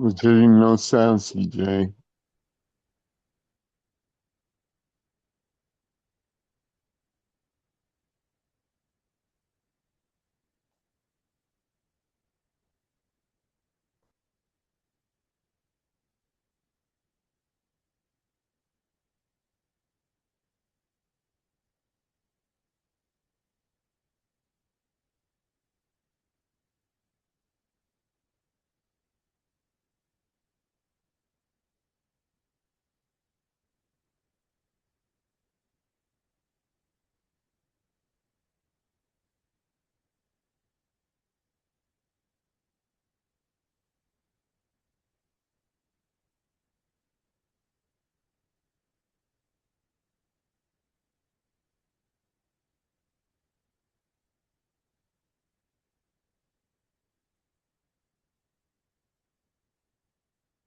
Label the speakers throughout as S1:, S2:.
S1: We're getting no sound, CJ.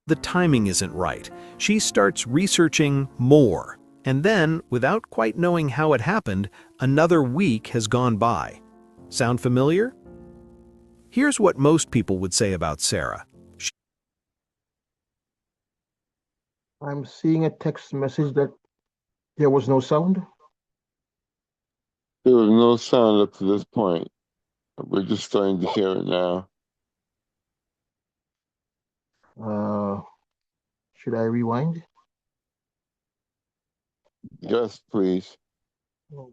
S2: The timing isn't right. She starts researching more. And then, without quite knowing how it happened, another week has gone by. Sound familiar? Here's what most people would say about Sarah.
S3: I'm seeing a text message that there was no sound.
S1: There was no sound up to this point. We're just starting to hear it now.
S3: Uh, should I rewind?
S1: Yes, please.
S3: Oh,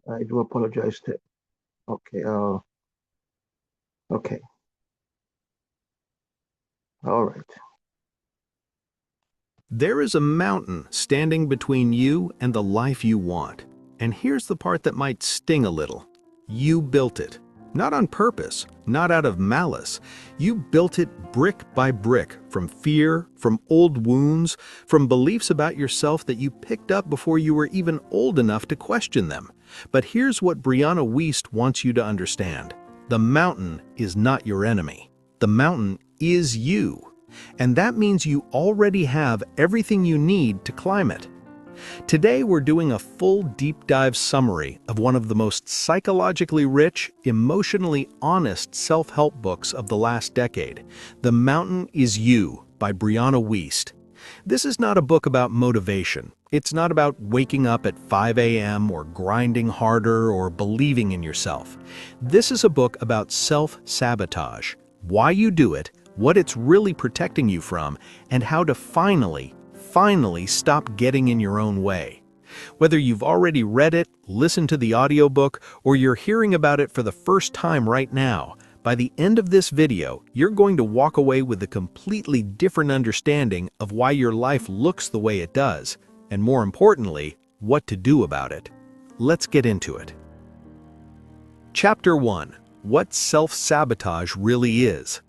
S3: I do apologize. Okay. Okay. All right.
S2: There is a mountain standing between you and the life you want. And here's the part that might sting a little. You built it. Not on purpose, not out of malice. You built it brick by brick, from fear, from old wounds, from beliefs about yourself that you picked up before you were even old enough to question them. But here's what Brianna Wiest wants you to understand. The mountain is not your enemy. The mountain is you. And that means you already have everything you need to climb it. Today we're doing a full deep dive summary of one of the most psychologically rich, emotionally honest self-help books of the last decade, The Mountain is You by Brianna Wiest. This is not a book about motivation. It's not about waking up at 5 a.m. or grinding harder or believing in yourself. This is a book about self-sabotage, why you do it, what it's really protecting you from, and how to finally stop getting in your own way. Whether you've already read it, listened to the audiobook, or you're hearing about it for the first time right now, by the end of this video, you're going to walk away with a completely different understanding of why your life looks the way it does, and more importantly, what to do about it. Let's get into it. Chapter 1. What self-sabotage really is.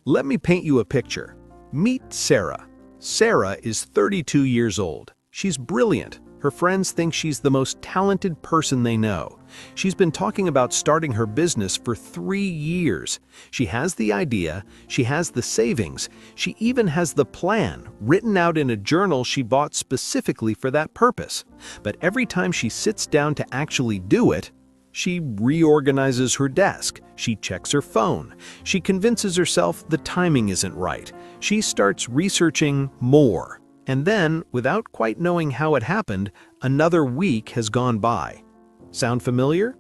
S2: Let me paint you a picture. Meet Sarah. Sarah is 32 years old. She's brilliant. Her friends think she's the most talented person they know. She's been talking about starting her business for 3 years. She has the idea, she has the savings, she even has the plan written out in a journal she bought specifically for that purpose. But every time she sits down to actually do it, she reorganizes her desk, she checks her phone, she convinces herself the timing isn't right, she starts researching more. And then, without quite knowing how it happened, another week has gone by. Sound familiar?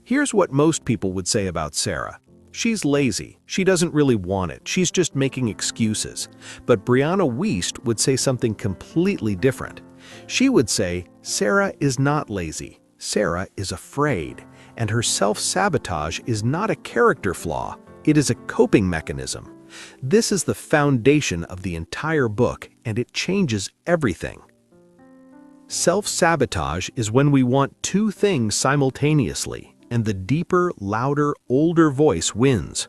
S2: Here's what most people would say about Sarah. She's lazy, she doesn't really want it, she's just making excuses. But Brianna Wiest would say something completely different. She would say, Sarah is not lazy. Sarah is afraid, and her self-sabotage is not a character flaw, it is a coping mechanism. This is the foundation of the entire book, and it changes everything. Self-sabotage is when we want two things simultaneously, and the deeper, louder, older voice wins.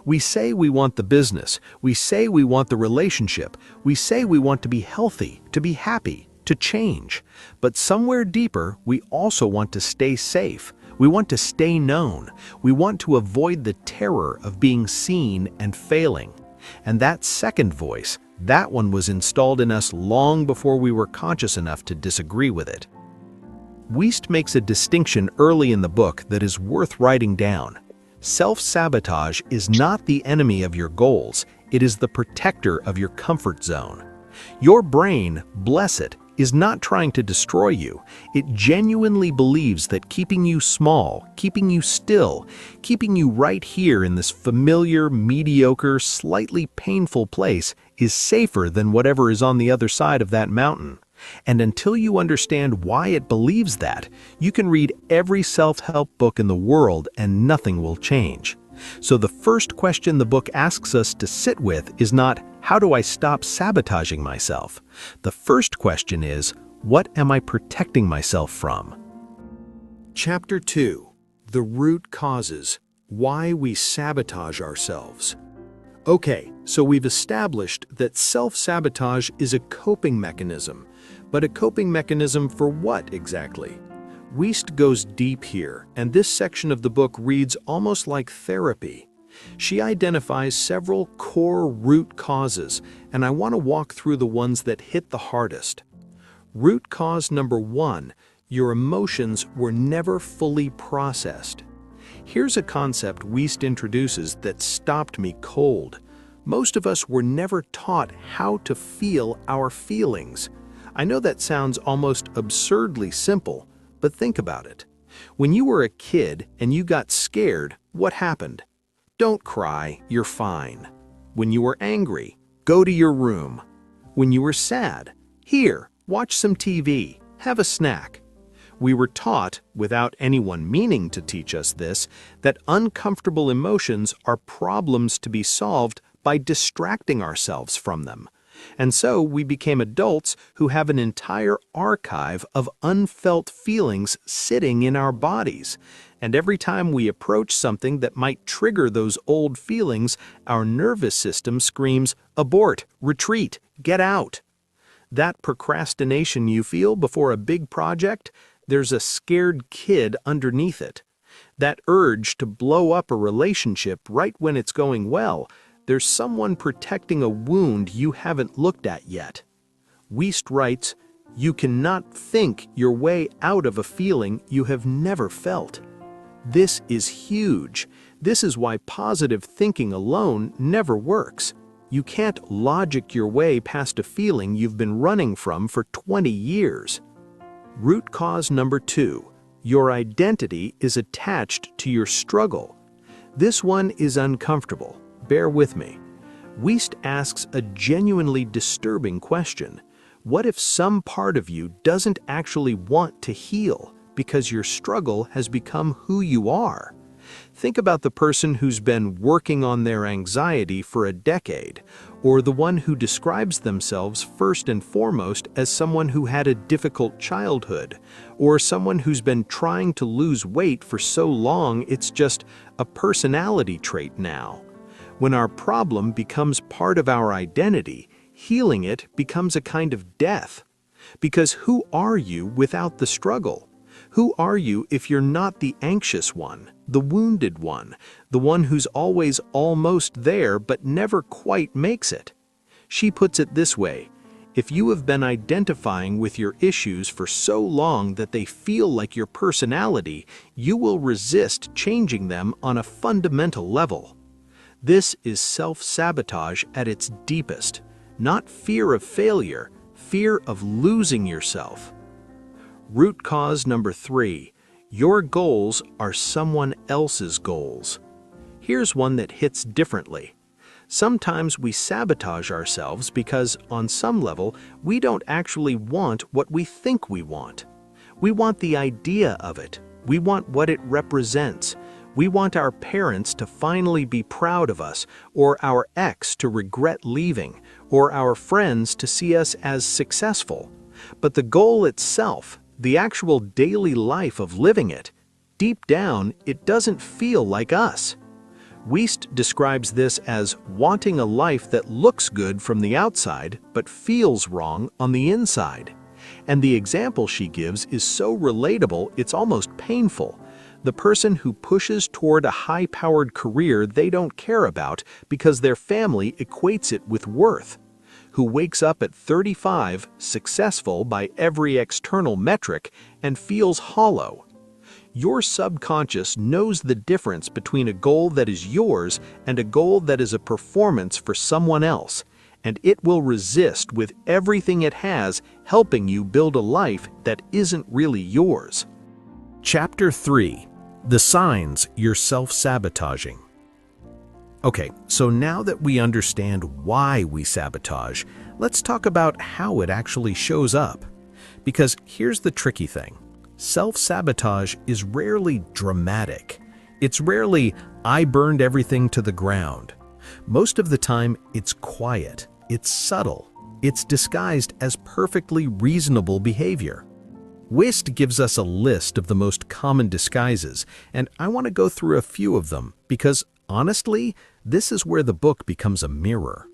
S2: We say we want the business, we say we want the relationship, we say we want to be healthy, to be happy, to change. But somewhere deeper, we also want to stay safe. We want to stay known. We want to avoid the terror of being seen and failing. And that second voice, that one was installed in us long before we were conscious enough to disagree with it. Wiest makes a distinction early in the book that is worth writing down. Self-sabotage is not the enemy of your goals, it is the protector of your comfort zone. Your brain, bless it, is not trying to destroy you. It genuinely believes that keeping you small, keeping you still, keeping you right here in this familiar, mediocre, slightly painful place is safer than whatever is on the other side of that mountain. And until you understand why it believes that, you can read every self-help book in the world and nothing will change. So the first question the book asks us to sit with is not, how do I stop sabotaging myself? The first question is, what am I protecting myself from? Chapter 2. The Root Causes. Why we sabotage ourselves. Okay, so we've established that self-sabotage is a coping mechanism. But a coping mechanism for what exactly? Wiest goes deep here, and this section of the book reads almost like therapy. She identifies several core root causes, and I want to walk through the ones that hit the hardest. Root cause number 1, your emotions were never fully processed. Here's a concept Wiest introduces that stopped me cold. Most of us were never taught how to feel our feelings. I know that sounds almost absurdly simple, but think about it. When you were a kid and you got scared, what happened? Don't cry, you're fine. When you were angry, go to your room. When you were sad, here, watch some TV, have a snack. We were taught, without anyone meaning to teach us this, that uncomfortable emotions are problems to be solved by distracting ourselves from them. And so we became adults who have an entire archive of unfelt feelings sitting in our bodies. And every time we approach something that might trigger those old feelings, our nervous system screams, abort, retreat, get out. That procrastination you feel before a big project, there's a scared kid underneath it. That urge to blow up a relationship right when it's going well, there's someone protecting a wound you haven't looked at yet. Wiest writes, you cannot think your way out of a feeling you have never felt. This is huge. This is why positive thinking alone never works. You can't logic your way past a feeling you've been running from for 20 years. Root cause number 2, your identity is attached to your struggle. This one is uncomfortable. Bear with me. Wiest asks a genuinely disturbing question. What if some part of you doesn't actually want to heal because your struggle has become who you are? Think about the person who's been working on their anxiety for a decade, or the one who describes themselves first and foremost as someone who had a difficult childhood, or someone who's been trying to lose weight for so long it's just a personality trait now. When our problem becomes part of our identity, healing it becomes a kind of death. Because who are you without the struggle? Who are you if you're not the anxious one, the wounded one, the one who's always almost there but never quite makes it? She puts it this way, if you have been identifying with your issues for so long that they feel like your personality, you will resist changing them on a fundamental level. This is self-sabotage at its deepest, not fear of failure, fear of losing yourself. Root cause number 3, your goals are someone else's goals. Here's one that hits differently. Sometimes we sabotage ourselves because, on some level, we don't actually want what we think we want. We want the idea of it. We want what it represents. We want our parents to finally be proud of us, or our ex to regret leaving, or our friends to see us as successful. But the goal itself, the actual daily life of living it, deep down, it doesn't feel like us. Wiest describes this as wanting a life that looks good from the outside but feels wrong on the inside. And the example she gives is so relatable it's almost painful. The person who pushes toward a high-powered career they don't care about because their family equates it with worth. Who wakes up at 35, successful by every external metric, and feels hollow. Your subconscious knows the difference between a goal that is yours and a goal that is a performance for someone else, and it will resist with everything it has, helping you build a life that isn't really yours. Chapter 3: The Signs You're Self-Sabotaging. Okay, so now that we understand why we sabotage, let's talk about how it actually shows up. Because here's the tricky thing. Self-sabotage is rarely dramatic. It's rarely, "I burned everything to the ground." Most of the time, it's quiet, it's subtle, it's disguised as perfectly reasonable behavior. WIST gives us a list of the most common disguises, and I want to go through a few of them because, honestly, this is where the book becomes a mirror.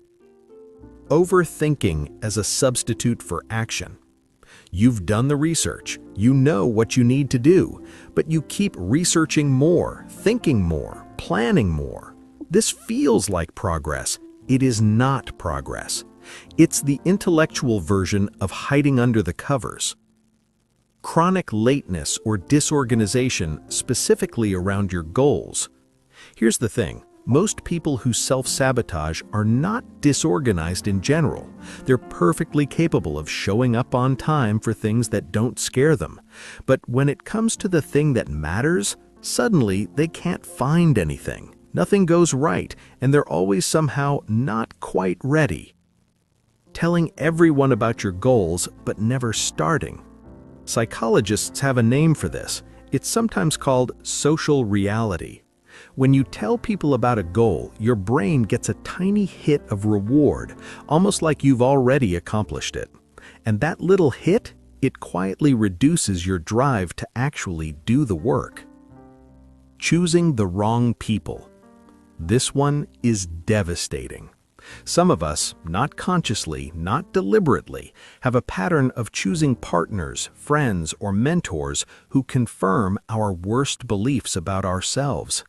S2: Overthinking as a substitute for action. You've done the research, you know what you need to do, but you keep researching more, thinking more, planning more. This feels like progress. It is not progress. It's the intellectual version of hiding under the covers. Chronic lateness or disorganization, specifically around your goals. Here's the thing. Most people who self-sabotage are not disorganized in general. They're perfectly capable of showing up on time for things that don't scare them. But when it comes to the thing that matters, suddenly they can't find anything. Nothing goes right, and they're always somehow not quite ready. Telling everyone about your goals, but never starting. Psychologists have a name for this. It's sometimes called social reality. When you tell people about a goal, your brain gets a tiny hit of reward, almost like you've already accomplished it. And that little hit, it quietly reduces your drive to actually do the work. Choosing the wrong people. This one is devastating. Some of us, not consciously, not deliberately, have a pattern of choosing partners, friends, or mentors who confirm our worst beliefs about ourselves.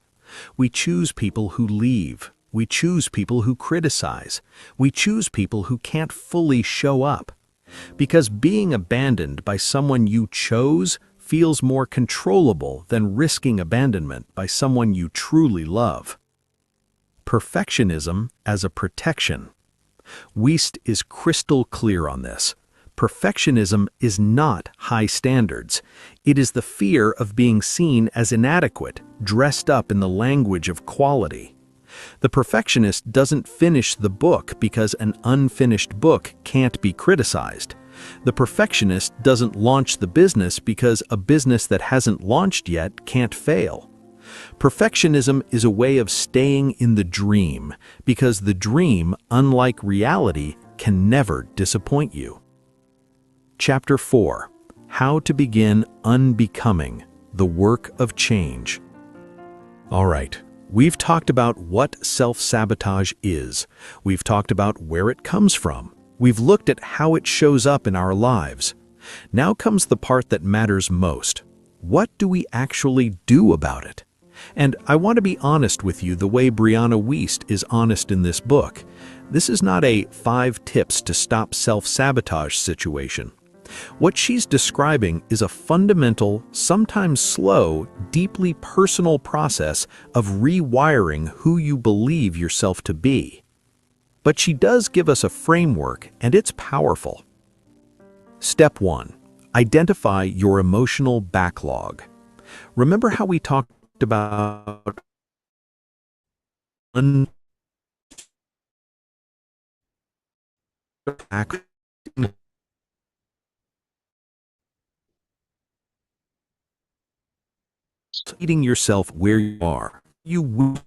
S2: We choose people who leave. We choose people who criticize. We choose people who can't fully show up. Because being abandoned by someone you chose feels more controllable than risking abandonment by someone you truly love. Perfectionism as a protection. WIST is crystal clear on this. Perfectionism is not high standards. It is the fear of being seen as inadequate, dressed up in the language of quality. The perfectionist doesn't finish the book because an unfinished book can't be criticized. The perfectionist doesn't launch the business because a business that hasn't launched yet can't fail. Perfectionism is a way of staying in the dream because the dream, unlike reality, can never disappoint you. Chapter 4: How to Begin Unbecoming, the Work of Change. All right, we've talked about what self-sabotage is. We've talked about where it comes from. We've looked at how it shows up in our lives. Now comes the part that matters most. What do we actually do about it? And I want to be honest with you the way Brianna Wiest is honest in this book. This is not a 5 tips to stop self-sabotage situation. What she's describing is a fundamental, sometimes slow, deeply personal process of rewiring who you believe yourself to be. But she does give us a framework, and it's powerful. Step 1. Identify your emotional backlog. Remember how we talked about meeting yourself where you are. You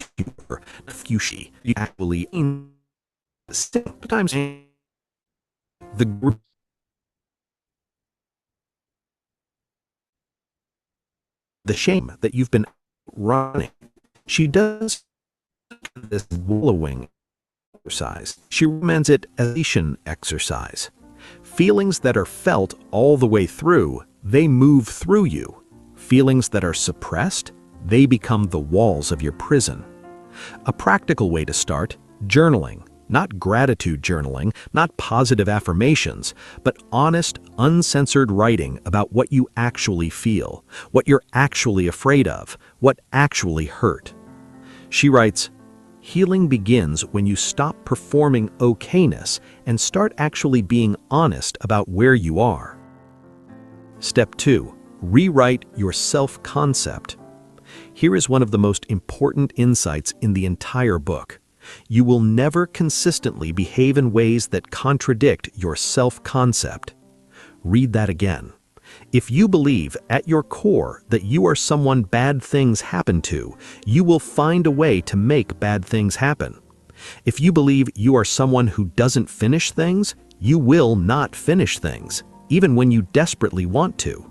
S2: actually sometimes the group the shame that you've been running. She does this wallowing exercise. She recommends it as an exercise. Feelings that are felt all the way through, they move through you. Feelings that are suppressed, they become the walls of your prison. A practical way to start: journaling. Not gratitude journaling, not positive affirmations, but honest, uncensored writing about what you actually feel, what you're actually afraid of, what actually hurt. She writes, "Healing begins when you stop performing okayness and start actually being honest about where you are." Step 2. Rewrite your self-concept. Here is one of the most important insights in the entire book. You will never consistently behave in ways that contradict your self-concept. Read that again. If you believe at your core that you are someone bad things happen to, you will find a way to make bad things happen. If you believe you are someone who doesn't finish things, you will not finish things, even when you desperately want to.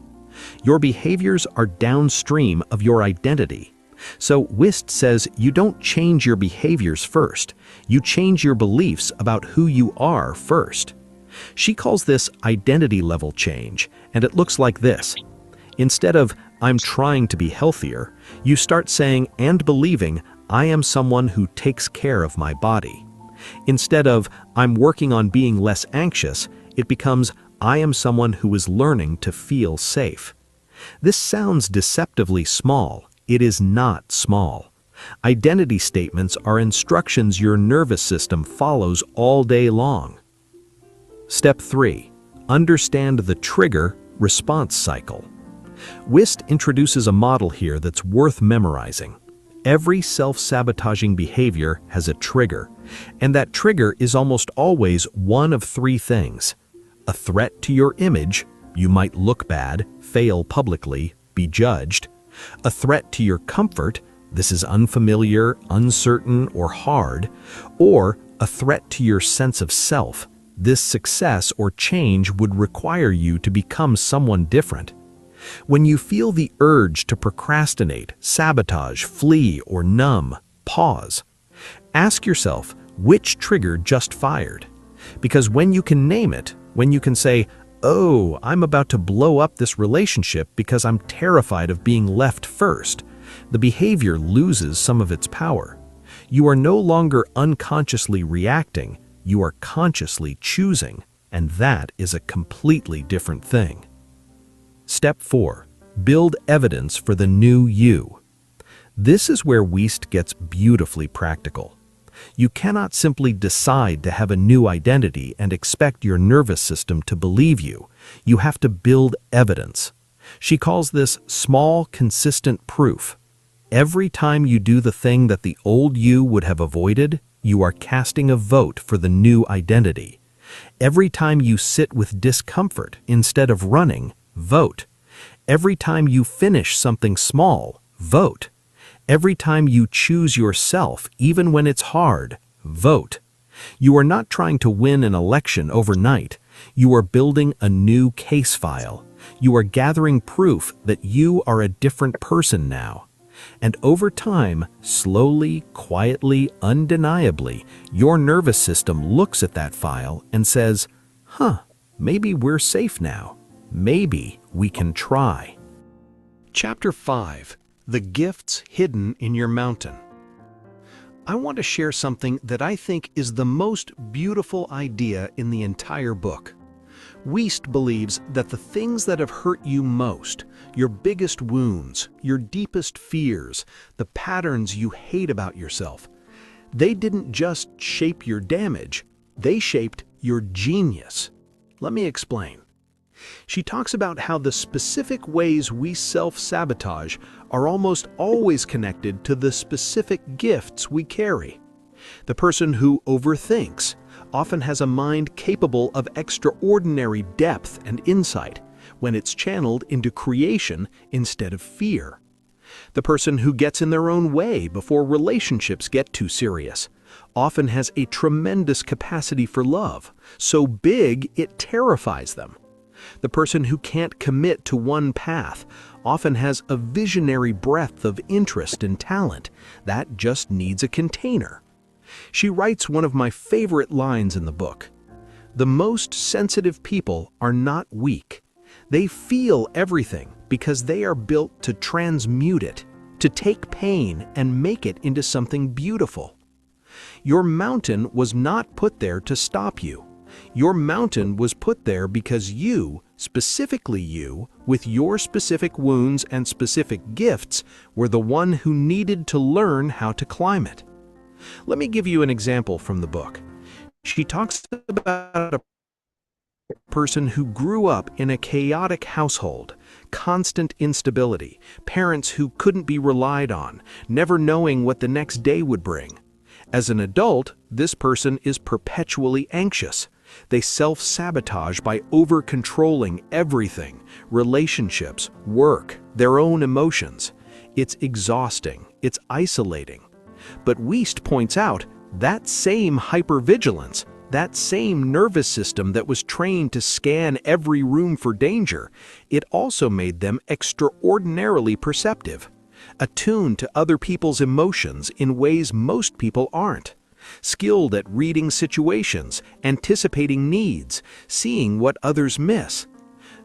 S2: Your behaviors are downstream of your identity. So Wist says you don't change your behaviors first, you change your beliefs about who you are first. She calls this identity level change, and it looks like this. Instead of, "I'm trying to be healthier," you start saying and believing, "I am someone who takes care of my body." Instead of, "I'm working on being less anxious," it becomes, "I am someone who is learning to feel safe." This sounds deceptively small. It is not small. Identity statements are instructions your nervous system follows all day long. Step 3. Understand the trigger-response cycle. Wist introduces a model here that's worth memorizing. Every self-sabotaging behavior has a trigger, and that trigger is almost always one of 3 things. A threat to your image, you might look bad, fail publicly, be judged. A threat to your comfort, this is unfamiliar, uncertain, or hard. Or a threat to your sense of self, this success or change would require you to become someone different. When you feel the urge to procrastinate, sabotage, flee, or numb, pause. Ask yourself, which trigger just fired? Because when you can name it, when you can say, "Oh, I'm about to blow up this relationship because I'm terrified of being left first," the behavior loses some of its power. You are no longer unconsciously reacting, you are consciously choosing, and that is a completely different thing. Step 4. Build evidence for the new you. This is where Wist gets beautifully practical. You cannot simply decide to have a new identity and expect your nervous system to believe you. You have to build evidence. She calls this small, consistent proof. Every time you do the thing that the old you would have avoided, you are casting a vote for the new identity. Every time you sit with discomfort instead of running, vote. Every time you finish something small, vote. Every time you choose yourself, even when it's hard, vote. You are not trying to win an election overnight. You are building a new case file. You are gathering proof that you are a different person now. And over time, slowly, quietly, undeniably, your nervous system looks at that file and says, maybe we're safe now. Maybe we can try. Chapter 5. The Gifts Hidden in Your Mountain. I want to share something that I think is the most beautiful idea in the entire book. Wist believes that the things that have hurt you most, your biggest wounds, your deepest fears, the patterns you hate about yourself, they didn't just shape your damage, they shaped your genius. Let me explain. She talks about how the specific ways we self-sabotage are almost always connected to the specific gifts we carry. The person who overthinks often has a mind capable of extraordinary depth and insight when it's channeled into creation instead of fear. The person who gets in their own way before relationships get too serious often has a tremendous capacity for love, so big it terrifies them. The person who can't commit to one path often has a visionary breadth of interest and talent that just needs a container. She writes one of my favorite lines in the book. The most sensitive people are not weak. They feel everything because they are built to transmute it, to take pain and make it into something beautiful. Your mountain was not put there to stop you. Your mountain was put there because you, specifically you, with your specific wounds and specific gifts, were the one who needed to learn how to climb it. Let me give you an example from the book. She talks about a person who grew up in a chaotic household, constant instability, parents who couldn't be relied on, never knowing what the next day would bring. As an adult, this person is perpetually anxious. They self-sabotage by over-controlling everything, relationships, work, their own emotions. It's exhausting, it's isolating. But Wiest points out that same hypervigilance, that same nervous system that was trained to scan every room for danger, it also made them extraordinarily perceptive, attuned to other people's emotions in ways most people aren't, skilled at reading situations, anticipating needs, seeing what others miss.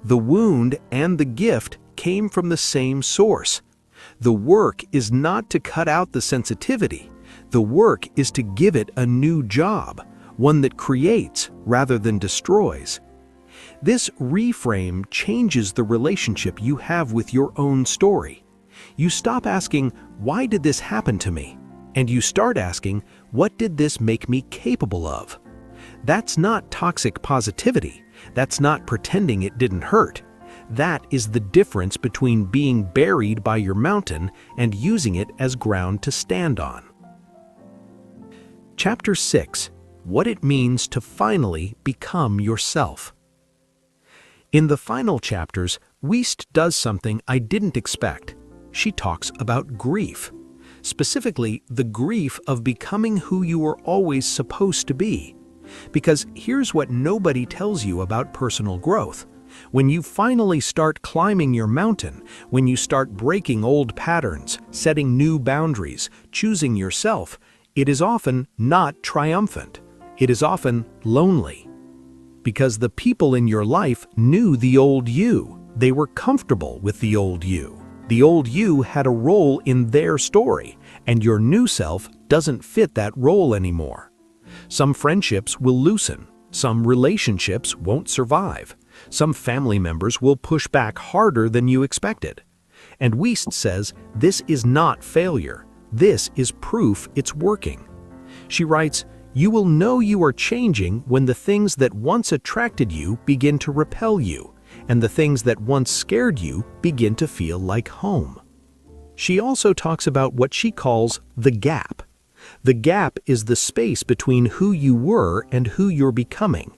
S2: The wound and the gift came from the same source. The work is not to cut out the sensitivity. The work is to give it a new job, one that creates rather than destroys. This reframe changes the relationship you have with your own story. You stop asking, "Why did this happen to me?" And you start asking, "What did this make me capable of?" That's not toxic positivity. That's not pretending it didn't hurt. That is the difference between being buried by your mountain and using it as ground to stand on. Chapter 6. What it means to finally become yourself. In the final chapters, Wiest does something I didn't expect. She talks about grief. Specifically, the grief of becoming who you were always supposed to be. Because here's what nobody tells you about personal growth. When you finally start climbing your mountain, when you start breaking old patterns, setting new boundaries, choosing yourself, it is often not triumphant. It is often lonely. Because the people in your life knew the old you. They were comfortable with the old you. The old you had a role in their story, and your new self doesn't fit that role anymore. Some friendships will loosen. Some relationships won't survive. Some family members will push back harder than you expected. And Wiest says this is not failure. This is proof it's working. She writes, "You will know you are changing when the things that once attracted you begin to repel you, and the things that once scared you begin to feel like home." She also talks about what she calls the gap. The gap is the space between who you were and who you're becoming.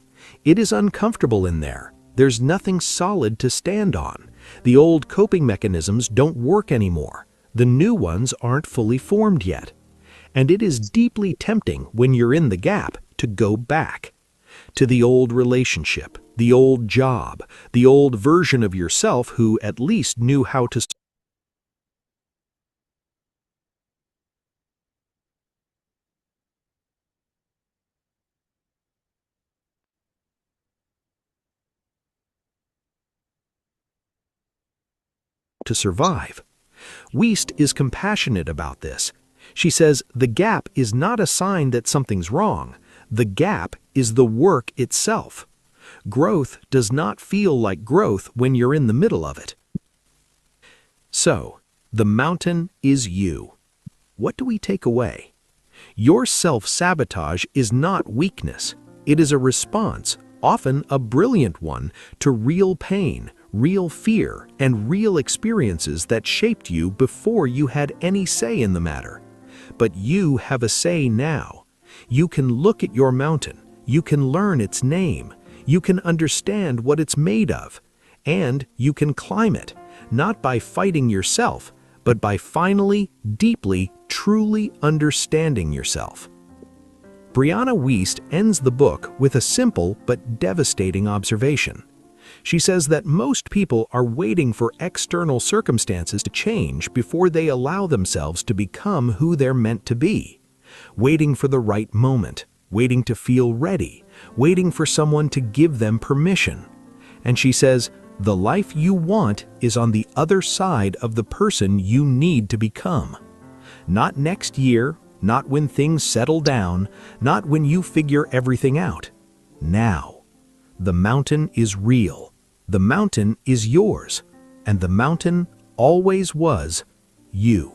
S2: It is uncomfortable in there. There's nothing solid to stand on. The old coping mechanisms don't work anymore. The new ones aren't fully formed yet. And it is deeply tempting when you're in the gap to go back to the old relationship, the old job, the old version of yourself who at least knew how to survive. Wiest is compassionate about this. She says the gap is not a sign that something's wrong. The gap is the work itself. Growth does not feel like growth when you're in the middle of it. So, the mountain is you. What do we take away? Your self-sabotage is not weakness. It is a response, often a brilliant one, to real pain, real fear, and real experiences that shaped you before you had any say in the matter. But you have a say now. You can look at your mountain. You can learn its name. You can understand what it's made of. And you can climb it, not by fighting yourself, but by finally, deeply, truly understanding yourself. Brianna Wiest ends the book with a simple but devastating observation. She says that most people are waiting for external circumstances to change before they allow themselves to become who they're meant to be. Waiting for the right moment, waiting to feel ready, waiting for someone to give them permission. And she says, the life you want is on the other side of the person you need to become. Not next year, not when things settle down, not when you figure everything out. Now. The mountain is real. The mountain is yours. And the mountain always was you.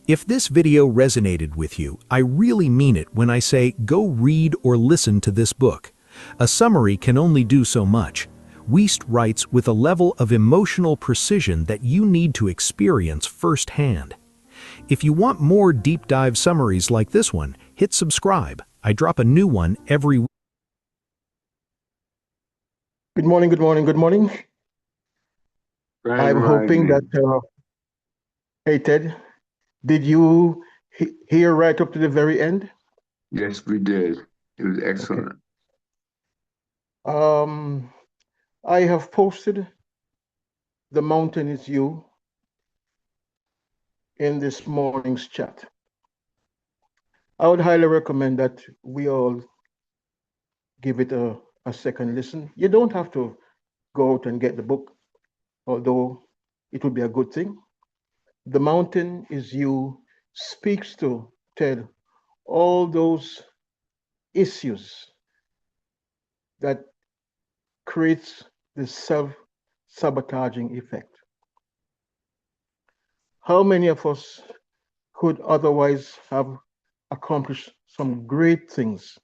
S2: If this video resonated with you, I really mean it when I say go read or listen to this book. A summary can only do so much. Wiest writes with a level of emotional precision that you need to experience firsthand. If you want more deep dive summaries like this one, hit subscribe. I drop a new one every week.
S3: Good morning, good morning, good morning.
S1: Grand
S3: I'm hoping that,
S1: Rising.
S3: hey Ted, did you hear right up to the very end?
S1: Yes, we did. It was
S3: Okay.
S1: excellent.
S3: Um, I have posted The Mountain is You in this morning's chat. I would highly recommend that we all give it a second listen. You don't have to go out and get the book, although it would be a good thing. The Mountain is You speaks to, Ted, all those issues that creates this self-sabotaging effect. How many of us could otherwise have accomplished some great things,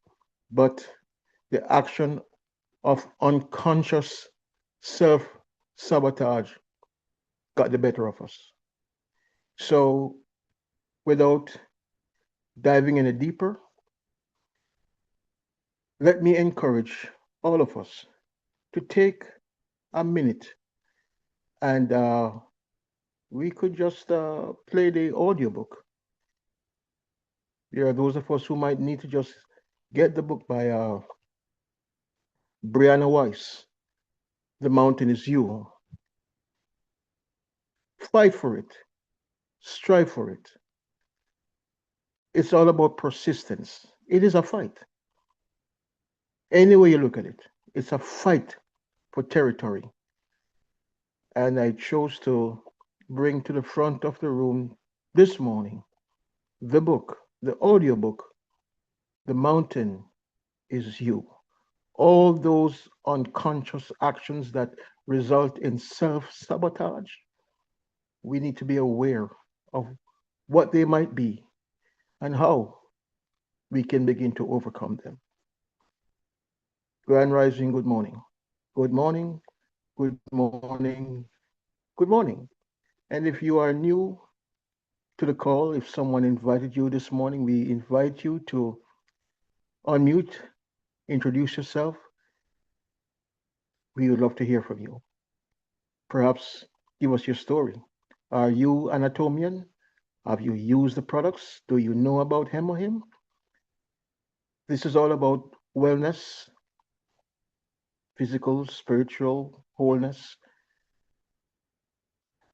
S3: but the action of unconscious self-sabotage got the better of us? So without diving any deeper, let me encourage all of us to take a minute and we could just play the audiobook. There are those of us who might need to just get the book by Brianna Weiss, The Mountain is You. Fight for it. Strive for it. It's all about persistence. It is a fight. Any way you look at it, it's a fight for territory. And I chose to bring to the front of the room this morning the book, the audiobook, The Mountain is You. All those unconscious actions that result in self-sabotage, we need to be aware of what they might be and how we can begin to overcome them. Grand Rising, good morning. Good morning, good morning, good morning. And if you are new to the call, if someone invited you this morning, we invite you to unmute, introduce yourself. We would love to hear from you. Perhaps give us your story. Are you Anatomian? Have you used the products? Do you know about him or him? This is all about wellness, physical, spiritual wholeness.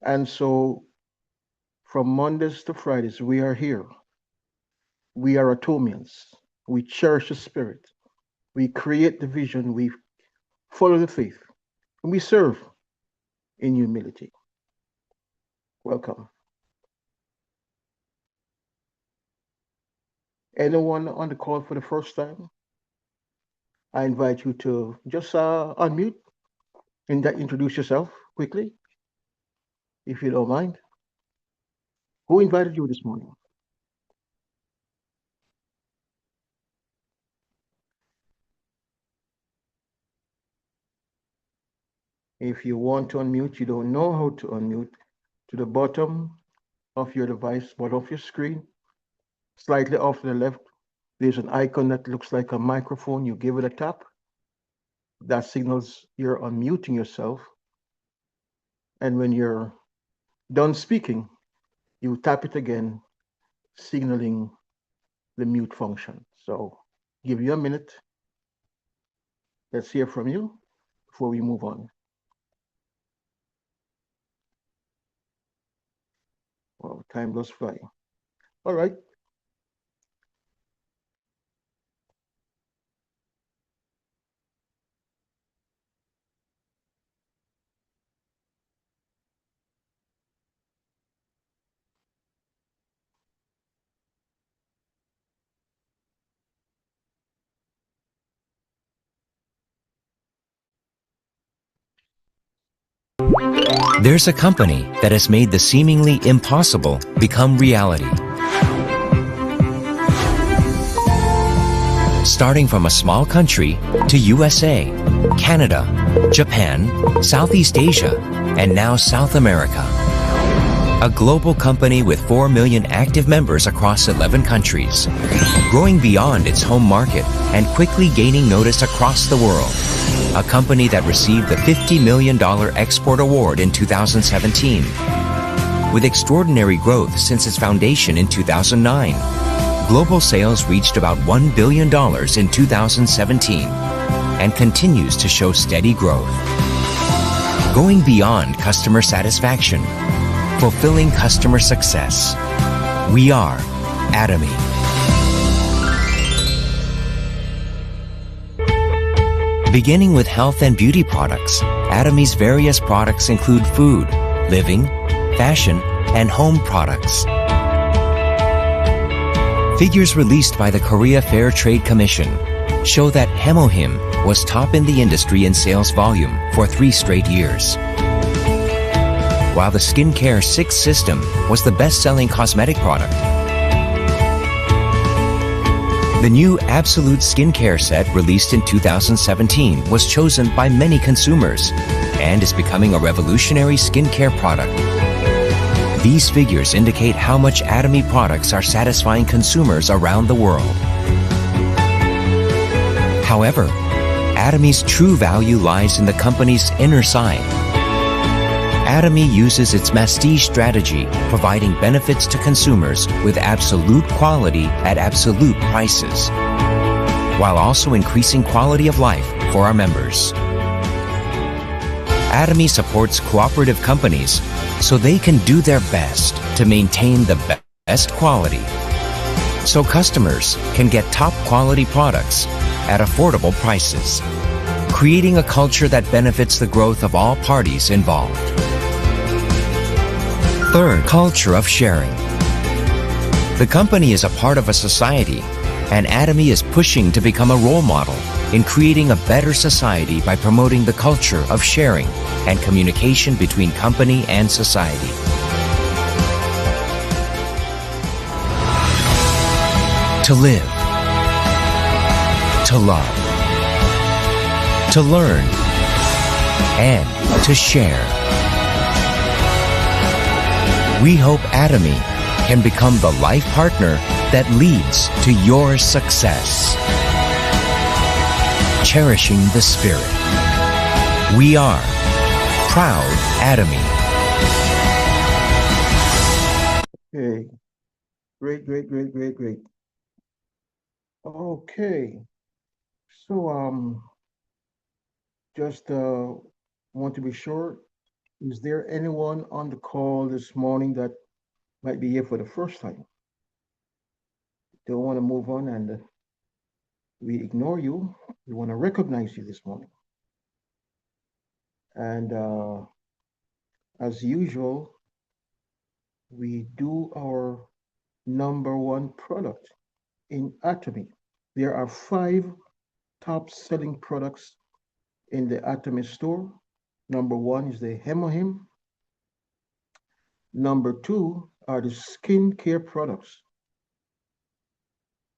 S3: And so from Mondays to Fridays, we are here. We are Atomians. We cherish the spirit. We create the vision. We follow the faith. And we serve in humility. Welcome. Anyone on the call for the first time? I invite you to just unmute and introduce yourself quickly, if you don't mind. Who invited you this morning? If you want to unmute, you don't know how to unmute, to the bottom of your device, bottom of your screen, slightly off to the left, there's an icon that looks like a microphone. You give it a tap. That signals you're unmuting yourself. And when you're done speaking, you tap it again, signaling the mute function. So give you a minute. Let's hear from you before we move on. Well, time goes fly. All right.
S4: There's a company that has made the seemingly impossible become reality. Starting from a small country to USA, Canada, Japan, Southeast Asia, and now South America. A global company with 4 million active members across 11 countries, growing beyond its home market and quickly gaining notice across the world. A company that received the $50 million Export Award in 2017. With extraordinary growth since its foundation in 2009. Global sales reached about $1 billion in 2017 and continues to show steady growth. Going beyond customer satisfaction, fulfilling customer success. We are Atomy. Beginning with health and beauty products, Atomy's various products include food, living, fashion, and home products. Figures released by the Korea Fair Trade Commission show that Hemohim was top in the industry in sales volume for 3 straight years. While the Skincare 6 system was the best-selling cosmetic product. The new Absolute Skincare set released in 2017 was chosen by many consumers and is becoming a revolutionary skincare product. These figures indicate how much Atomy products are satisfying consumers around the world. However, Atomy's true value lies in the company's inner side. Atomy uses its Mastige strategy, providing benefits to consumers with absolute quality at absolute prices, while also increasing quality of life for our members. Atomy supports cooperative companies so they can do their best to maintain the best quality, so customers can get top quality products at affordable prices, creating a culture that benefits the growth of all parties involved. Third, culture of sharing. The company is a part of a society, and Atomy is pushing to become a role model in creating a better society by promoting the culture of sharing and communication between company and society. To live, to love, to learn, and to share. We hope Atomy can become the life partner that leads to your success. Cherishing the spirit. We are proud Atomy.
S3: Okay. Great. Okay. So, just want to be sure, is there anyone on the call this morning that might be here for the first time? Don't want to move on and we ignore you. We want to recognize you this morning. And as usual, we do our number 1 product in Atomy. There are 5 top selling products in the Atomy store. Number 1 is the Hemohim. Number 2 are the skincare products.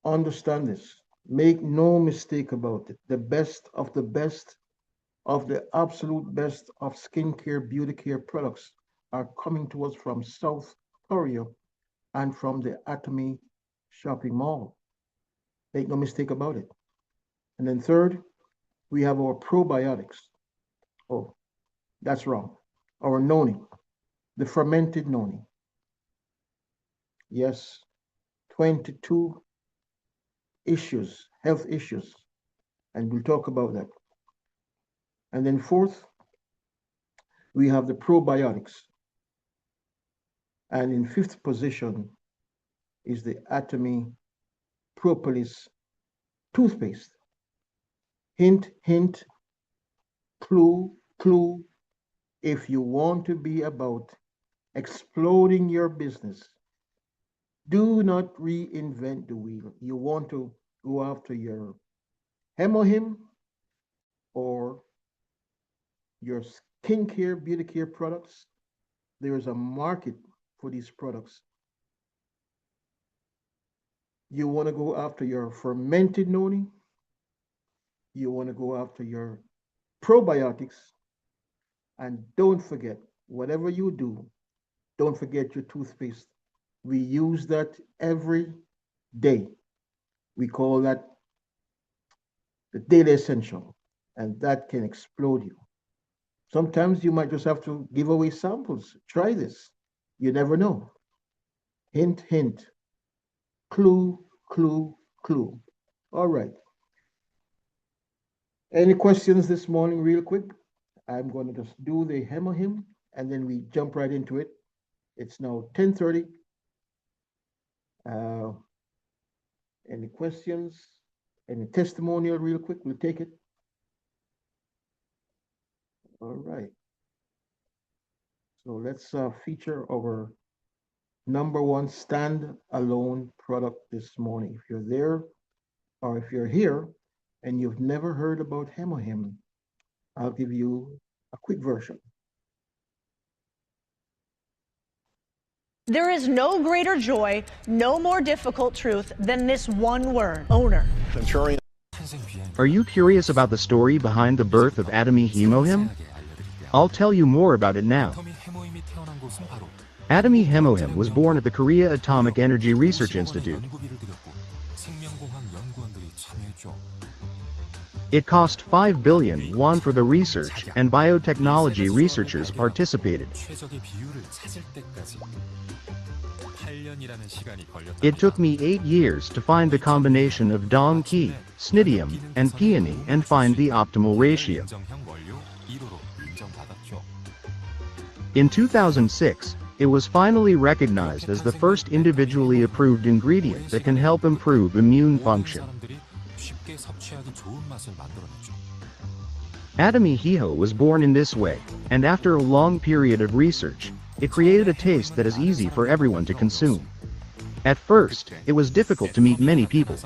S3: Understand this. Make no mistake about it. The best of the absolute best of skincare, beauty care products are coming to us from South Korea and from the Atomy shopping mall. Make no mistake about it. And then third, we have our probiotics. Oh, that's wrong. Our noni, the fermented noni. Yes, 22 issues, health issues, and we'll talk about that. And then fourth, we have the probiotics. And in 5th position is the Atomy Propolis toothpaste. Hint, hint, clue, clue. If you want to be about exploding your business, do not reinvent the wheel. You want to go after your Hemohim or your skincare, beauty care products, there is a market for these products. You want to go after your fermented noni, you want to go after your probiotics, and don't forget, whatever you do, don't forget your toothpaste. We use that every day. We call that the daily essential, and that can explode you. Sometimes you might just have to give away samples. Try this. You never know. Hint, hint. Clue, clue, clue. All right. Any questions this morning, real quick? I'm going to just do the Hemo hymn, and then we jump right into it. It's now 10:30. Any questions? Any testimonial, real quick? We'll take it. All right. So let's feature our number one stand-alone product this morning. If you're there, or if you're here and you've never heard about Hemohim, I'll give you a quick version.
S5: There is no greater joy, no more difficult truth than this one word, owner.
S6: Are you curious about the story behind the birth of Atomy Hemohim? I'll tell you more about it now. Atomy Hemohim was born at the Korea Atomic Energy Research Institute. It cost 5 billion won for the research, and biotechnology researchers participated. It took me 8 years to find the combination of dong-ki, snidium, and peony and find the optimal ratio. In 2006, it was finally recognized as the first individually approved ingredient that can help improve immune function. Atomy Hiho was born in this way, and after a long period of research, it created a taste that is easy for everyone to consume. At first, it was difficult to meet many people.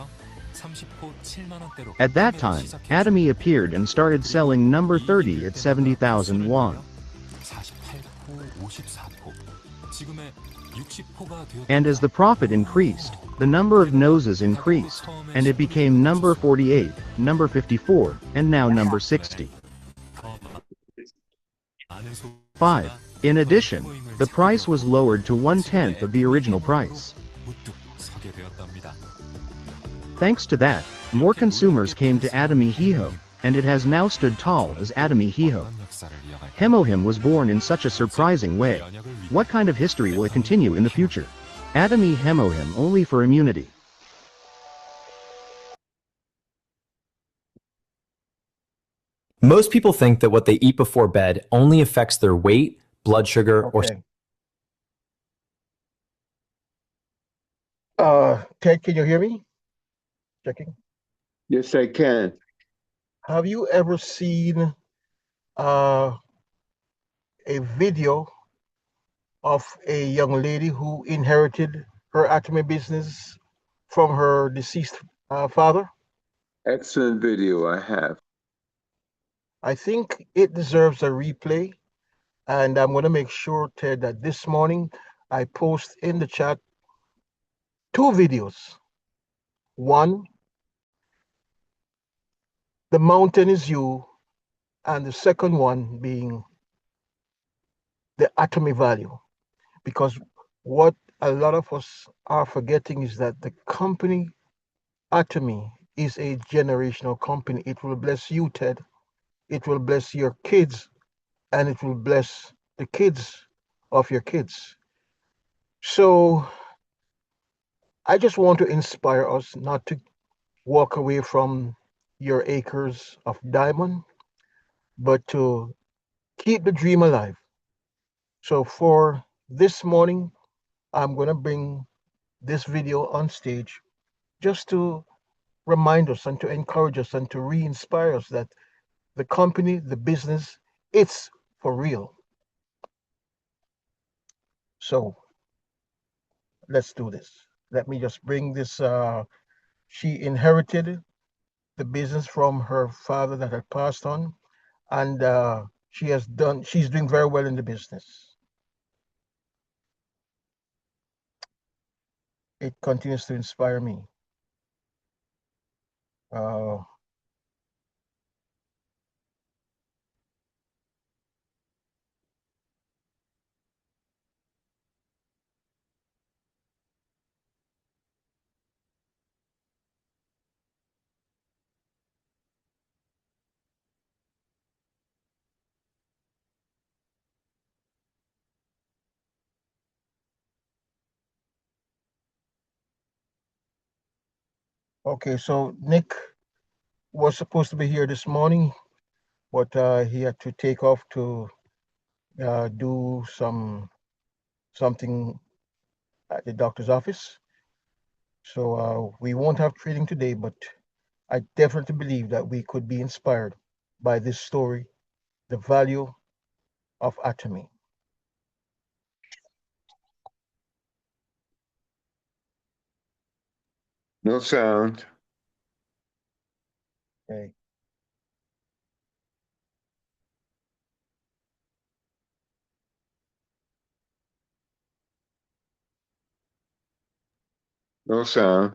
S6: At that time, Atomy appeared and started selling number 30 at 70,000 won. And as the profit increased, the number of noses increased, and it became number 48, number 54, and now number 60. 5. In addition, the price was lowered to 1/10 of the original price. Thanks to that, more consumers came to Atomy Hiho, and it has now stood tall as Atomy Hiho. Hemohim was born in such a surprising way. What kind of history will it continue in the future? Atomy Hemohim only for immunity.
S7: Most people think that what they eat before bed only affects their weight, blood sugar, or...
S3: Ted, can you hear me? Checking.
S1: Yes, I can.
S3: Have you ever seen a video of a young lady who inherited her Atomy business from her deceased father?
S1: Excellent video, I have.
S3: I think it deserves a replay, and I'm going to make sure, Ted, that this morning I post in the chat 2 videos. One, the mountain is you, and the second one being the Atomy value. Because what a lot of us are forgetting is that the company Atomy is a generational company. It will bless you, Ted. It will bless your kids, and it will bless the kids of your kids. So I just want to inspire us not to walk away from your acres of diamond, but to keep the dream alive. So for this morning, I'm going to bring this video on stage just to remind us and to encourage us and to re-inspire us that the company, the business, it's for real. So let's do this. Let me just bring this. She inherited the business from her father that had passed on, and she's doing very well in the business. it continues to inspire me. Okay, so Nick was supposed to be here this morning, but he had to take off to do something at the doctor's office. So we won't have trading today, but I definitely believe that we could be inspired by this story, the value of atomy.
S1: No sound.
S3: Okay.
S1: No sound.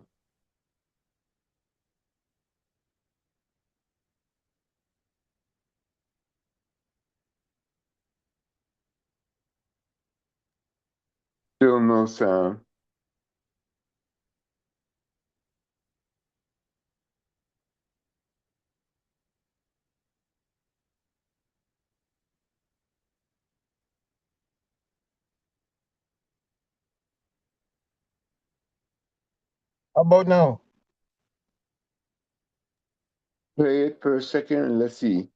S1: Still no sound.
S3: How about now?
S1: Play it for a second and let's see.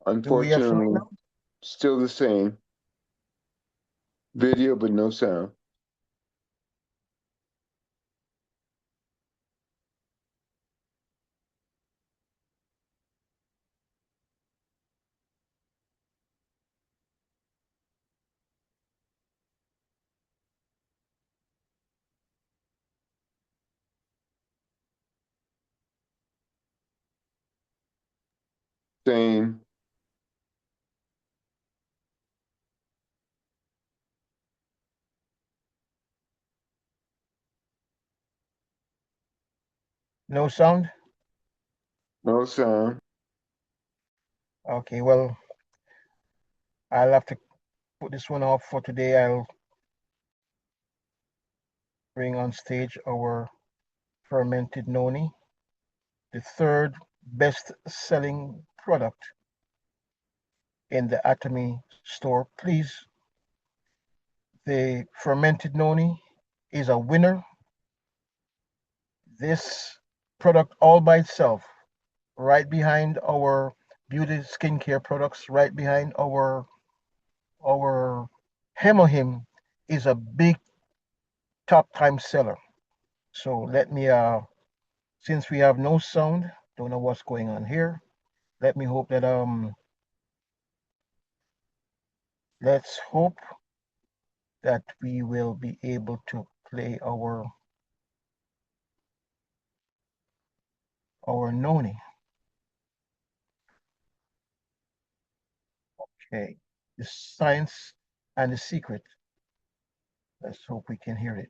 S3: Do we have sound
S1: Unfortunately,
S3: now?
S1: still the same. Video, but no sound. Same.
S3: No sound?
S1: No sound.
S3: Okay, well, I'll have to put this one off for today. I'll bring on stage our fermented noni, the third best-selling product in the Atomy store. Please, the fermented noni is a winner. This product all by itself, right behind our beauty skincare products, right behind our Hemohim, is a big top time seller. So let me since we have no sound, don't know what's going on here. Let me hope that let's hope that we will be able to play our noni. Okay, the science and the secret. Let's hope we can hear it.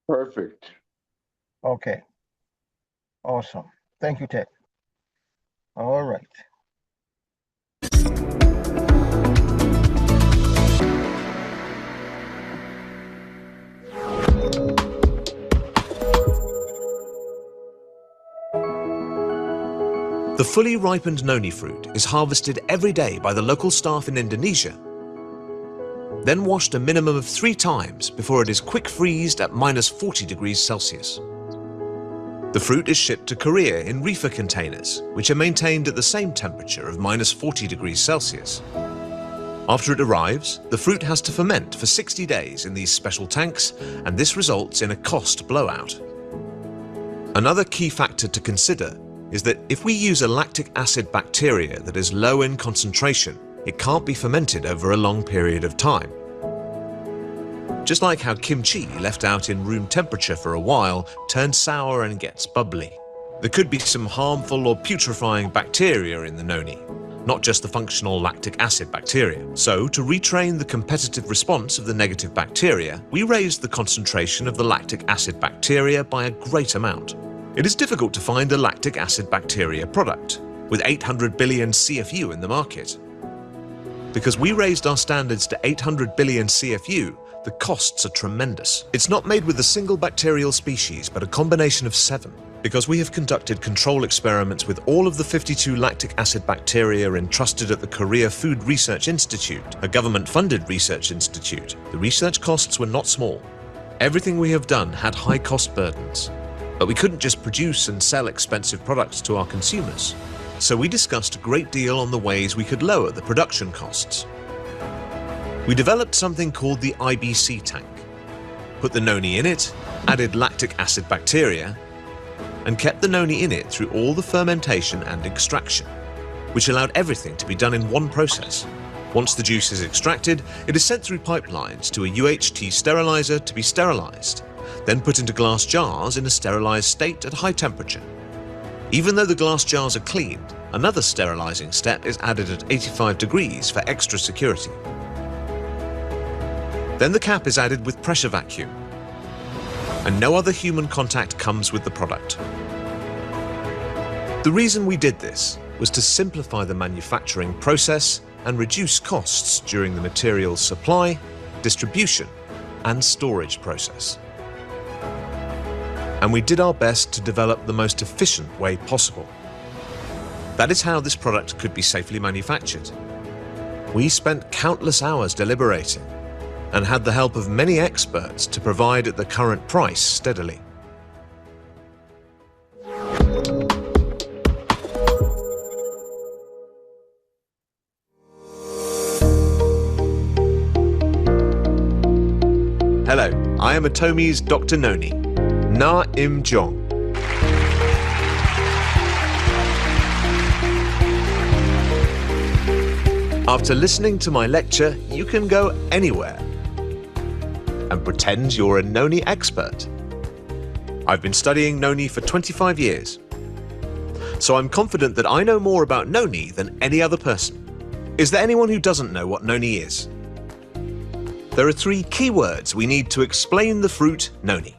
S1: Perfect.
S3: Okay. Awesome. Thank you, Ted. All right.
S8: The fully ripened noni fruit is harvested every day by the local staff in Indonesia, then washed a minimum of 3 times before it is quick freezed at -40 degrees Celsius. The fruit is shipped to Korea in reefer containers, which are maintained at the same temperature of -40 degrees Celsius. After it arrives, the fruit has to ferment for 60 days in these special tanks, and this results in a cost blowout. Another key factor to consider is that if we use a lactic acid bacteria that is low in concentration, it can't be fermented over a long period of time. Just like how kimchi left out in room temperature for a while turns sour and gets bubbly. There could be some harmful or putrefying bacteria in the noni, not just the functional lactic acid bacteria. So, to retrain the competitive response of the negative bacteria, we raised the concentration of the lactic acid bacteria by a great amount. It is difficult to find a lactic acid bacteria product, with 800 billion CFU in the market. Because we raised our standards to 800 billion CFU, the costs are tremendous. It's not made with a single bacterial species, but a combination of 7. Because we have conducted control experiments with all of the 52 lactic acid bacteria entrusted at the Korea Food Research Institute, a government-funded research institute, the research costs were not small. Everything we have done had high cost burdens, but we couldn't just produce and sell expensive products to our consumers. So we discussed a great deal on the ways we could lower the production costs. We developed something called the IBC tank, put the noni in it, added lactic acid bacteria, and kept the noni in it through all the fermentation and extraction, which allowed everything to be done in one process. Once the juice is extracted, it is sent through pipelines to a UHT sterilizer to be sterilized, then put into glass jars in a sterilized state at high temperature. Even though the glass jars are cleaned, another sterilizing step is added at 85 degrees for extra security. Then the cap is added with pressure vacuum, and no other human contact comes with the product. The reason we did this was to simplify the manufacturing process and reduce costs during the materials supply, distribution, and storage process. And we did our best to develop the most efficient way possible. That is how this product could be safely manufactured. We spent countless hours deliberating and had the help of many experts to provide at the current price steadily. Hello, I am Atomi's Dr. Noni, Na Im Jong. After listening to my lecture, you can go anywhere and pretend you're a noni expert. I've been studying noni for 25 years, so I'm confident that I know more about noni than any other person. Is there anyone who doesn't know what noni is? There are 3 key words we need to explain the fruit noni.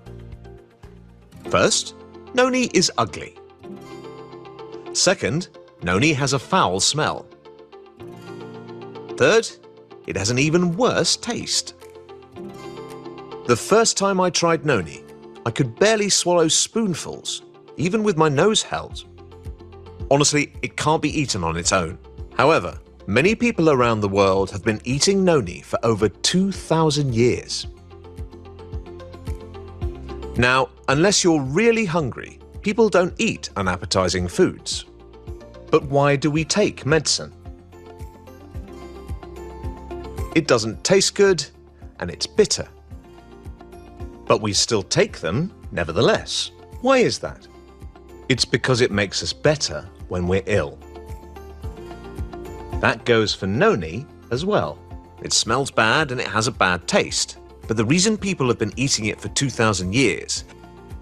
S8: First, noni is ugly. Second, noni has a foul smell. Third, it has an even worse taste. The first time I tried noni, I could barely swallow spoonfuls, even with my nose held. Honestly, it can't be eaten on its own. However, many people around the world have been eating noni for over 2,000 years. Now, unless you're really hungry, people don't eat unappetizing foods. But why do we take medicine? It doesn't taste good, and it's bitter. But we still take them, nevertheless. Why is that? It's because it makes us better when we're ill. That goes for noni as well. It smells bad and it has a bad taste. But the reason people have been eating it for 2,000 years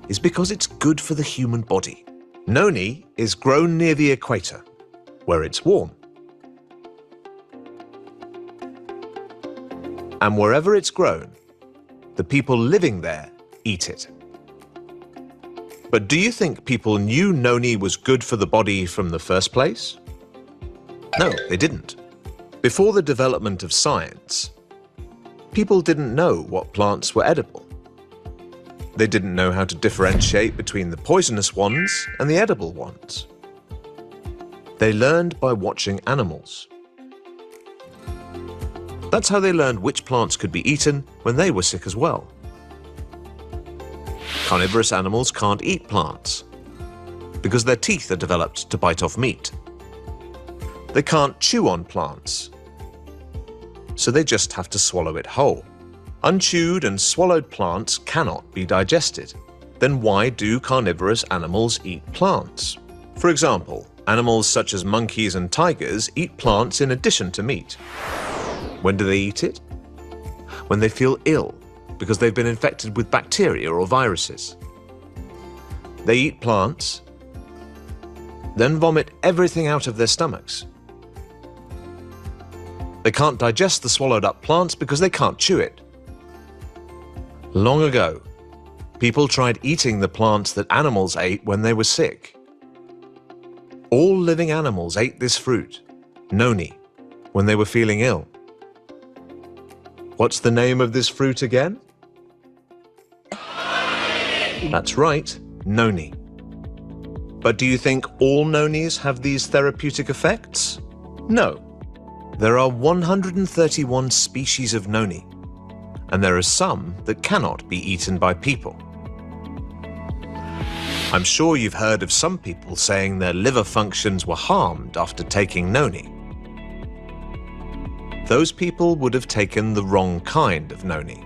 S8: is because it's good for the human body. Noni is grown near the equator, where it's warm. And wherever it's grown, the people living there eat it. But do you think people knew noni was good for the body from the first place? No, they didn't. Before the development of science, people didn't know what plants were edible. They didn't know how to differentiate between the poisonous ones and the edible ones. They learned by watching animals. That's how they learned which plants could be eaten when they were sick as well. Carnivorous animals can't eat plants because their teeth are developed to bite off meat. They can't chew on plants so they just have to swallow it whole. Unchewed and swallowed plants cannot be digested. Then why do carnivorous animals eat plants? For example, animals such as monkeys and tigers eat plants in addition to meat. When do they eat it? When they feel ill, because they've been infected with bacteria or viruses. They eat plants, then vomit everything out of their stomachs. They can't digest the swallowed up plants because they can't chew it. Long ago, people tried eating the plants that animals ate when they were sick. All living animals ate this fruit, noni, when they were feeling ill. What's the name of this fruit again? That's right, noni. But do you think all nonis have these therapeutic effects? No. There are 131 species of noni, and there are some that cannot be eaten by people. I'm sure you've heard of some people saying their liver functions were harmed after taking noni. Those people would have taken the wrong kind of noni.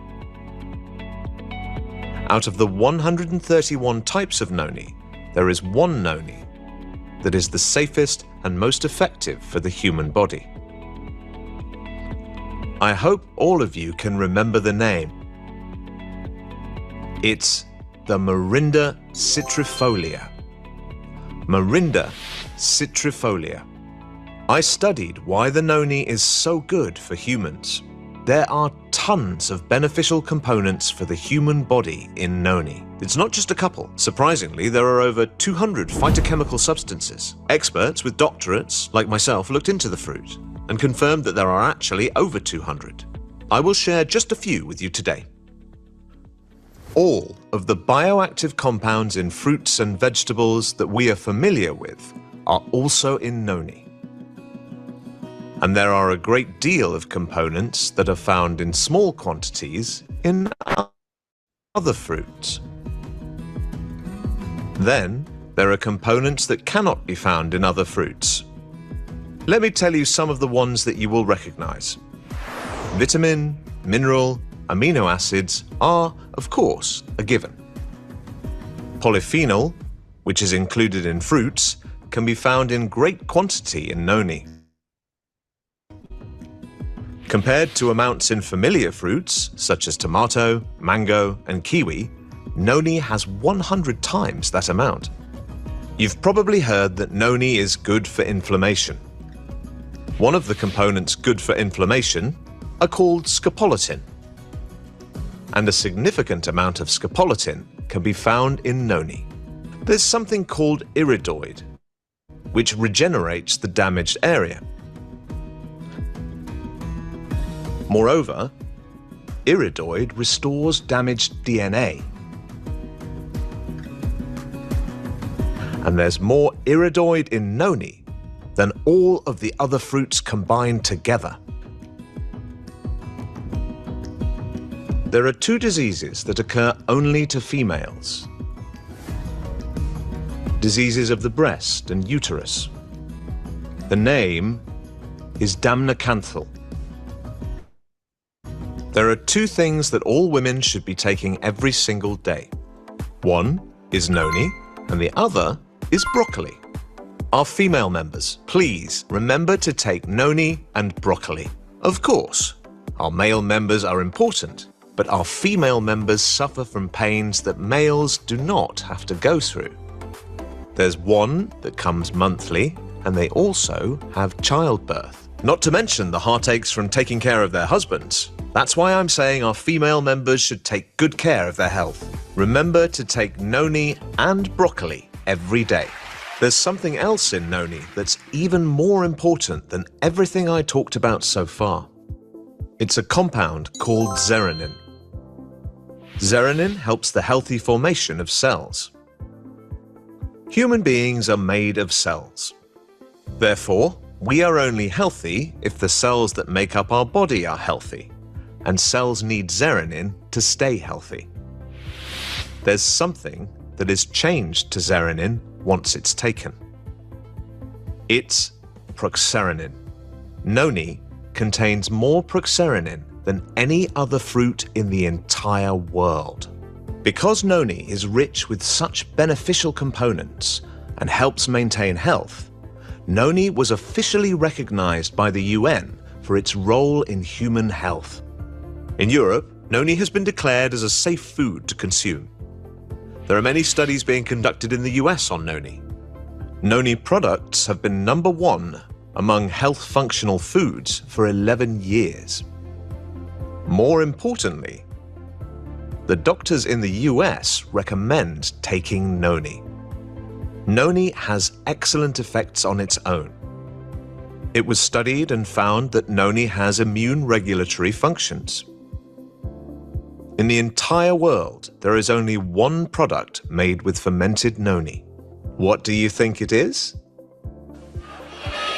S8: Out of the 131 types of noni, there is one noni that is the safest and most effective for the human body. I hope all of you can remember the name. It's the Morinda citrifolia. Morinda citrifolia. I studied why the noni is so good for humans. There are tons of beneficial components for the human body in noni. It's not just a couple. Surprisingly, there are over 200 phytochemical substances. Experts with doctorates, like myself, looked into the fruit and confirmed that there are actually over 200. I will share just a few with you today. All of the bioactive compounds in fruits and vegetables that we are familiar with are also in noni. And there are a great deal of components that are found in small quantities in other fruits. Then, there are components that cannot be found in other fruits. Let me tell you some of the ones that you will recognize. Vitamin, mineral, amino acids are, of course, a given. Polyphenol, which is included in fruits, can be found in great quantity in noni. Compared to amounts in familiar fruits, such as tomato, mango, and kiwi, noni has 100 times that amount. You've probably heard that noni is good for inflammation. One of the components good for inflammation are called scopolamine. And a significant amount of scopolamine can be found in noni. There's something called iridoid, which regenerates the damaged area. Moreover, iridoid restores damaged DNA. And there's more iridoid in noni than all of the other fruits combined together. There are two diseases that occur only to females. Diseases of the breast and uterus. The name is damnacanthal. There are two things that all women should be taking every single day. One is noni, and the other is broccoli. Our female members, please remember to take noni and broccoli. Of course, our male members are important, but our female members suffer from pains that males do not have to go through. There's one that comes monthly, and they also have childbirth. Not to mention the heartaches from taking care of their husbands. That's why I'm saying our female members should take good care of their health. Remember to take noni and broccoli every day. There's something else in noni that's even more important than everything I talked about so far. It's a compound called zearanin. Zearanin helps the healthy formation of cells. Human beings are made of cells. Therefore, we are only healthy if the cells that make up our body are healthy, and cells need zearanin to stay healthy. There's something that is changed to zearanin once it's taken. It's proxeranin. Noni contains more proxerinin than any other fruit in the entire world. Because noni is rich with such beneficial components and helps maintain health, noni was officially recognized by the UN for its role in human health. In Europe, noni has been declared as a safe food to consume. There are many studies being conducted in the US on noni. Noni products have been number 1 among health functional foods for 11 years. More importantly, the doctors in the US recommend taking noni. Noni has excellent effects on its own. It was studied and found that noni has immune regulatory functions. In the entire world, there is only one product made with fermented noni. What do you think it is?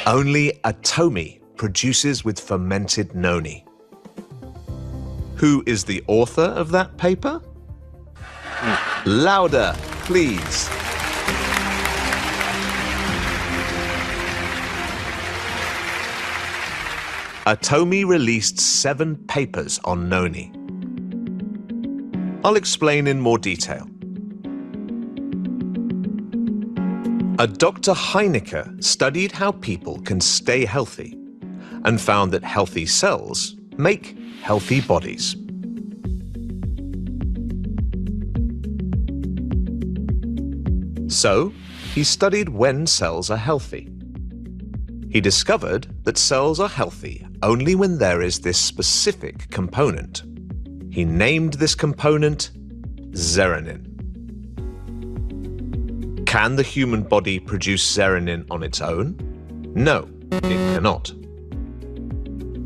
S8: Only Atomi produces with fermented noni. Who is the author of that paper? Louder, please. Atomi released 7 papers on noni. I'll explain in more detail. A Dr. Heinecke studied how people can stay healthy and found that healthy cells make healthy bodies. So, he studied when cells are healthy. He discovered that cells are healthy only when there is this specific component. He named this component zearanin. Can the human body produce zearanin on its own? No, it cannot.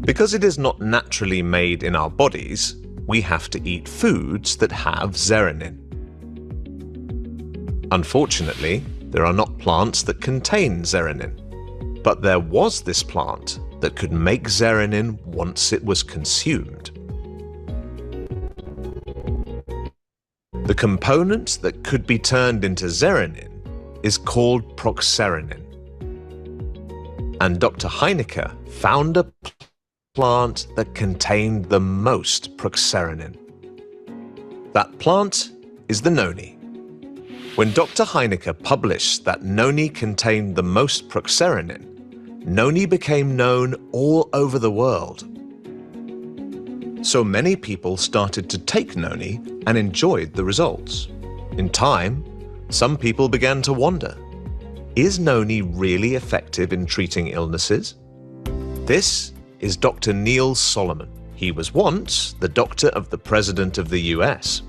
S8: Because it is not naturally made in our bodies, we have to eat foods that have zearanin. Unfortunately, there are not plants that contain zearanin, but there was this plant that could make zearanin once it was consumed. The component that could be turned into zearanin is called proxerinin. And Dr. Heinecke found a plant that contained the most proxerinin. That plant is the noni. When Dr. Heinecke published that noni contained the most proxerinin, noni became known all over the world. So many people started to take noni and enjoyed the results. In time, some people began to wonder, is noni really effective in treating illnesses? This is Dr. Neil Solomon. He was once the doctor of the President of the US.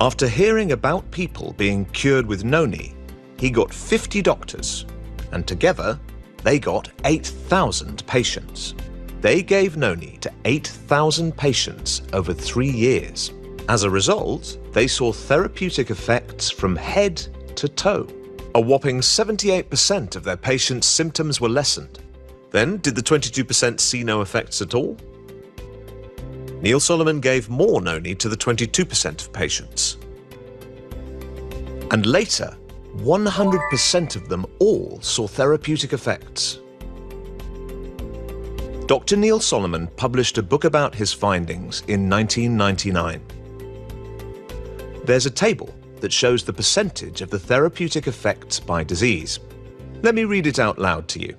S8: After hearing about people being cured with noni, he got 50 doctors, and together they got 8,000 patients. They gave noni to 8,000 patients over 3 years. As a result, they saw therapeutic effects from head to toe. A whopping 78% of their patients' symptoms were lessened. Then, did the 22% see no effects at all? Neil Solomon gave more noni to the 22% of patients. And later, 100% of them all saw therapeutic effects. Dr. Neil Solomon published a book about his findings in 1999. There's a table that shows the percentage of the therapeutic effects by disease. Let me read it out loud to you.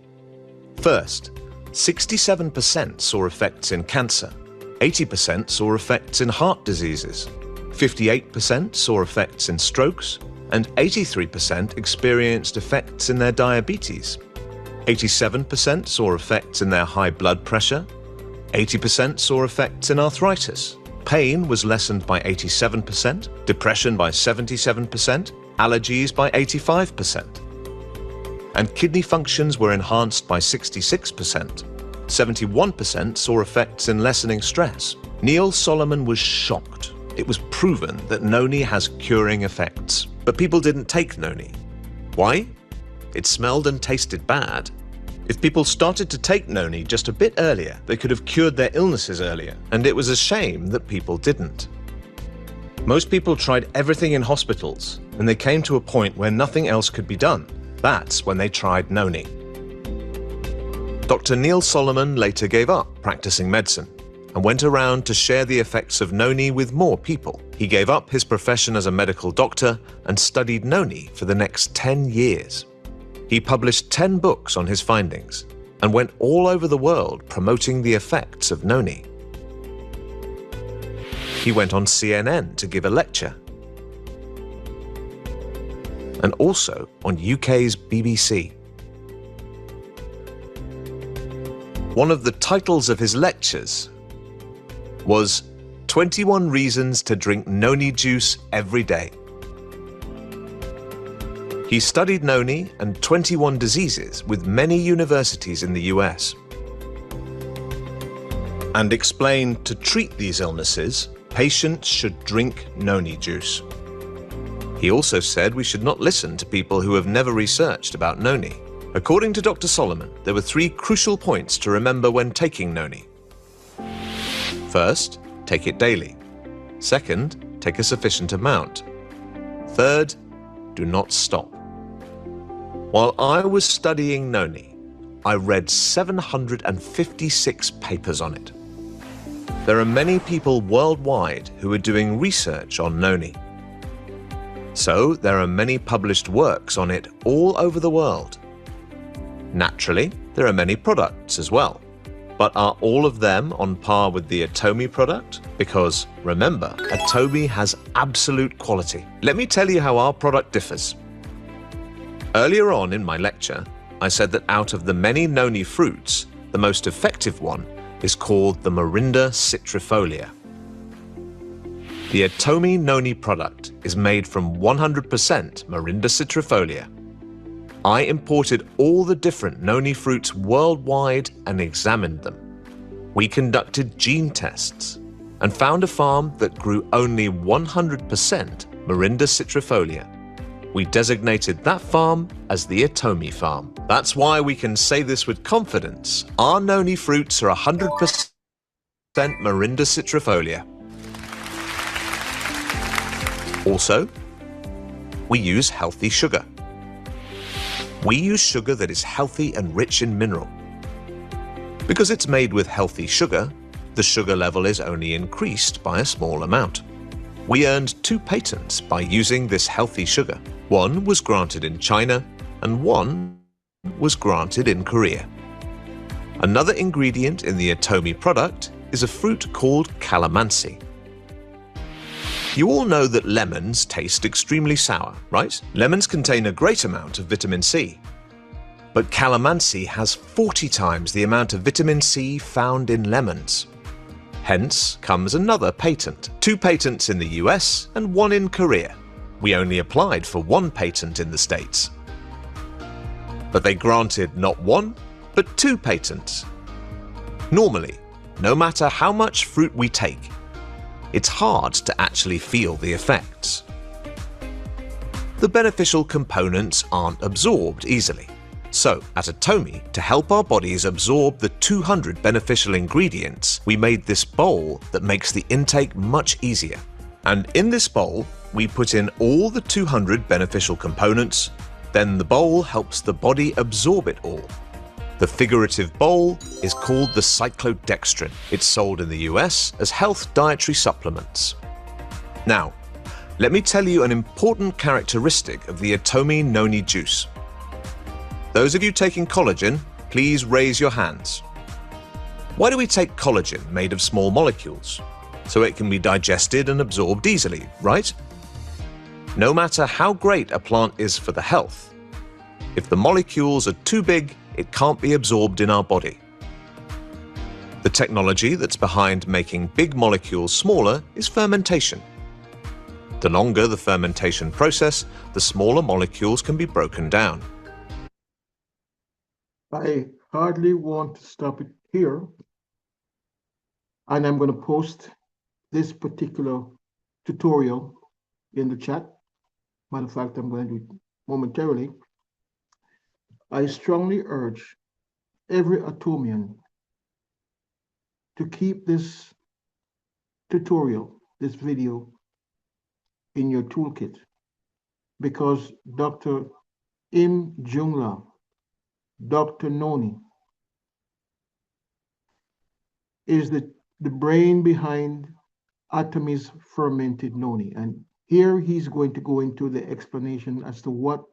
S8: First, 67% saw effects in cancer, 80% saw effects in heart diseases, 58% saw effects in strokes, and 83% experienced effects in their diabetes. 87% saw effects in their high blood pressure, 80% saw effects in arthritis. Pain was lessened by 87%, depression by 77%, allergies by 85%. And kidney functions were enhanced by 66%. 71% saw effects in lessening stress. Neil Solomon was shocked. It was proven that noni has curing effects. But people didn't take noni. Why? It smelled and tasted bad. If people started to take noni just a bit earlier, they could have cured their illnesses earlier, and it was a shame that people didn't. Most people tried everything in hospitals, and they came to a point where nothing else could be done. That's when they tried noni. Dr. Neil Solomon later gave up practicing medicine and went around to share the effects of noni with more people. He gave up his profession as a medical doctor and studied noni for the next 10 years. He published 10 books on his findings and went all over the world promoting the effects of noni. He went on CNN to give a lecture, and also on UK's BBC. One of the titles of his lectures was 21 Reasons to Drink Noni Juice Every Day. He studied noni and 21 diseases with many universities in the US and explained to treat these illnesses, patients should drink noni juice. He also said we should not listen to people who have never researched about noni. According to Dr. Solomon, there were 3 crucial points to remember when taking noni. First, take it daily. Second, take a sufficient amount. Third, do not stop. While I was studying noni, I read 756 papers on it. There are many people worldwide who are doing research on noni. So there are many published works on it all over the world. Naturally, there are many products as well. But are all of them on par with the Atomi product? Because remember, Atomi has absolute quality. Let me tell you how our product differs. Earlier on in my lecture, I said that out of the many noni fruits, the most effective one is called the Morinda citrifolia. The Atomi noni product is made from 100% Morinda citrifolia. I imported all the different noni fruits worldwide and examined them. We conducted gene tests and found a farm that grew only 100% Morinda citrifolia. We designated that farm as the Atomi farm. That's why we can say this with confidence. Our noni fruits are 100% Morinda citrifolia. Also, we use healthy sugar. We use sugar that is healthy and rich in mineral. Because it's made with healthy sugar, the sugar level is only increased by a small amount. We earned 2 patents by using this healthy sugar. One was granted in China and one was granted in Korea. Another ingredient in the Atomi product is a fruit called calamansi. You all know that lemons taste extremely sour, right? Lemons contain a great amount of vitamin C. But calamansi has 40 times the amount of vitamin C found in lemons. Hence comes another patent. 2 patents in the US and 1 in Korea. We only applied for 1 patent in the States. But they granted not 1, but 2 patents. Normally, no matter how much fruit we take, it's hard to actually feel the effects. The beneficial components aren't absorbed easily. So, at Atomi, to help our bodies absorb the 200 beneficial ingredients, we made this bowl that makes the intake much easier. And in this bowl, we put in all the 200 beneficial components, then the bowl helps the body absorb it all. The figurative bowl is called the cyclodextrin. It's sold in the US as health dietary supplements. Now, let me tell you an important characteristic of the Atomi noni juice. Those of you taking collagen, please raise your hands. Why do we take collagen made of small molecules? So it can be digested and absorbed easily, right? No matter how great a plant is for the health, if the molecules are too big, it can't be absorbed in our body. The technology that's behind making big molecules smaller is fermentation. The longer the fermentation process, the smaller molecules can be broken down.
S3: I hardly want to stop it here. And I'm going to post this particular tutorial in the chat. Matter of fact, I'm going to do it momentarily. I strongly urge every Atomian to keep this tutorial, this video, in your toolkit, because Dr. Im Jung La, Dr. Noni, is the brain behind Atomy's fermented noni. And here he's going to go into the explanation as to what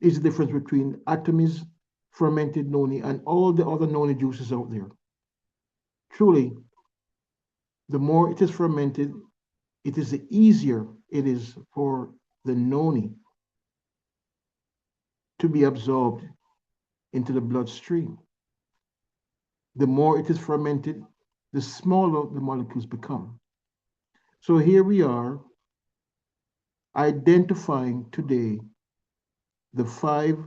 S3: is the difference between Atomy's fermented noni and all the other noni juices out there. Truly, the more it is fermented, it is the easier it is for the noni to be absorbed into the bloodstream. The more it is fermented, the smaller the molecules become. So here we are identifying today the 5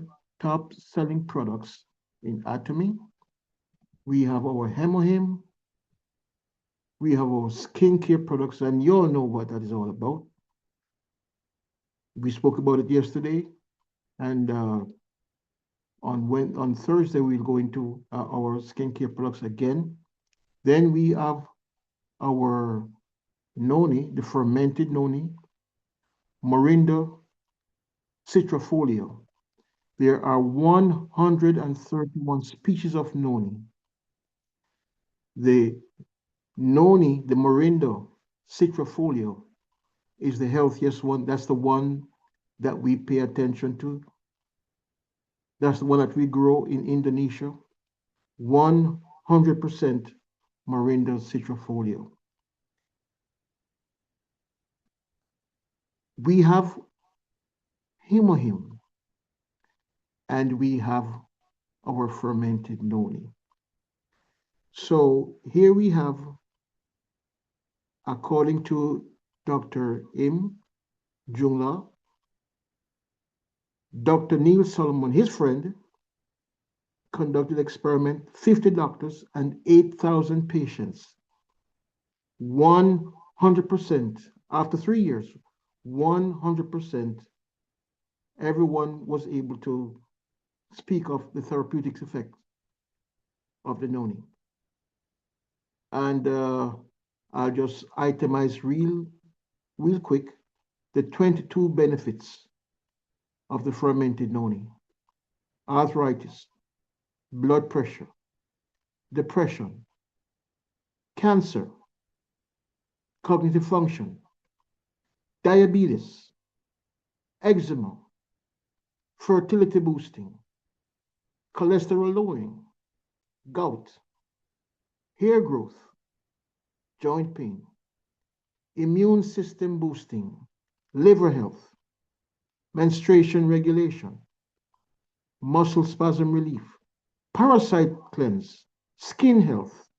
S3: top selling products in Atomy. We have our Hemohim, we have our skincare products, and you all know what that is all about. We spoke about it yesterday, and on Thursday we'll go into our skincare products again. Then we have our noni, the fermented noni, Morinda citrifolia. There are 131 species of noni. The noni, the Morinda citrifolia, is the healthiest one. That's the one that we pay attention to. That's the one that we grow in Indonesia. 100% Morinda citrifolia. We have Hemohim, and we have our fermented noni. So here we have, according to Dr. Im Jung-la, Dr. Neil Solomon, his friend, conducted experiment, 50 doctors and 8,000 patients. 100%, after 3 years, 100%, everyone was able to speak of the therapeutic effect of the noni. And I'll just itemize real quick the 22 benefits of the fermented noni: arthritis, blood pressure, depression, cancer, cognitive function, diabetes, eczema, fertility boosting, cholesterol lowering, gout, hair growth, joint pain, immune system boosting, liver health, menstruation regulation, muscle spasm relief, parasite cleanse, skin health,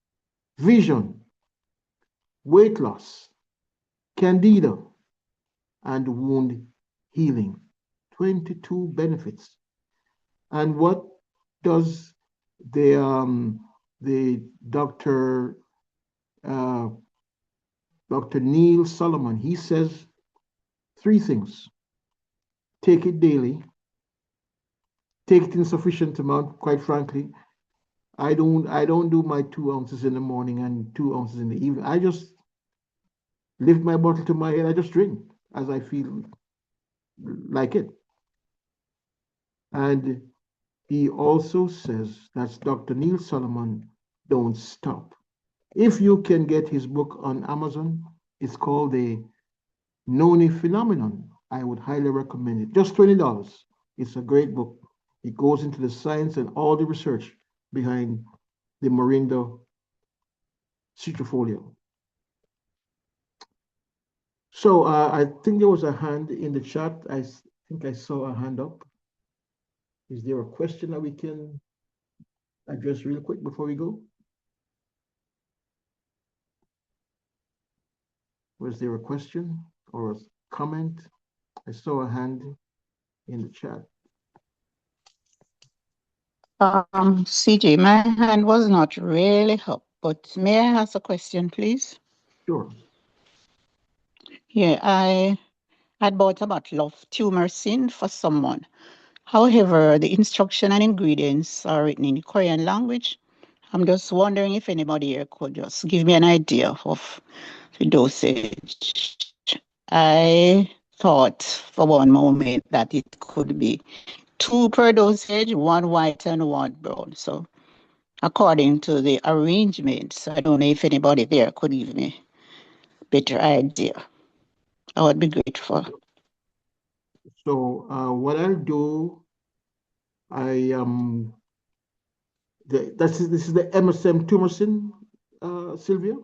S3: vision, weight loss, candida, and wound healing. 22 benefits. And what does the Dr. Neil Solomon, he says 3 things. Take it daily. Take it in sufficient amount. Quite frankly, I don't do my 2 ounces in the morning and 2 ounces in the evening. I just lift my bottle to my head. I just drink as I feel like it. And he also says, that's Dr. Neil Solomon, don't stop. If you can get his book on Amazon, it's called The Noni Phenomenon. I would highly recommend it. Just $20. It's a great book. It goes into the science and all the research behind the Morinda citrifolia. So I think there was a hand in the chat. I think I saw a hand up. Is there a question that we can address real quick before we go? Was there a question or a comment? I saw a hand in the chat.
S9: CJ, my hand was not really up, but may I ask a question, please?
S3: Sure.
S9: Yeah, I had bought a bottle of Tumorcin for someone. However, the instruction and ingredients are written in the Korean language. I'm just wondering if anybody here could just give me an idea of the dosage. I thought for one moment that it could be 2 per dosage, 1 white and 1 brown. So according to the arrangement. So I don't know if anybody there could give me a better idea. I would be grateful.
S3: So what I'll do, this is the MSM Tumorsin, Sylvia?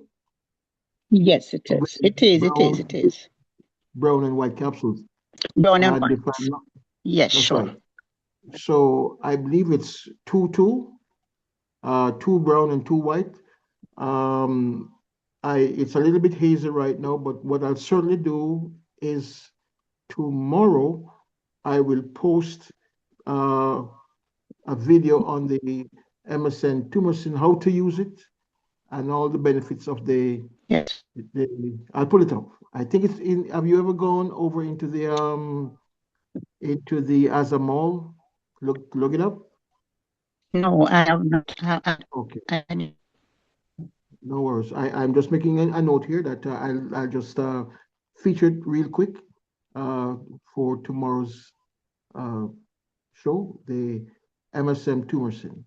S9: Yes, it is. It is. It is. It is.
S3: Brown and white capsules.
S9: Brown and
S3: And
S9: white. Yes,
S3: that's
S9: sure.
S3: right. So I believe it's 2 brown and 2 white. It's a little bit hazy right now, but what I'll certainly do is tomorrow I will post a video on the MSN Tumorsin, how to use it, and all the benefits of
S9: yes.
S3: I'll pull it up. I think it's in. Have you ever gone over into the Azamol? Look it up.
S9: No, I have not.
S3: Okay. No worries. I'm just making a note here that I'll just feature it real quick for tomorrow's show, the MSM Tumorsin.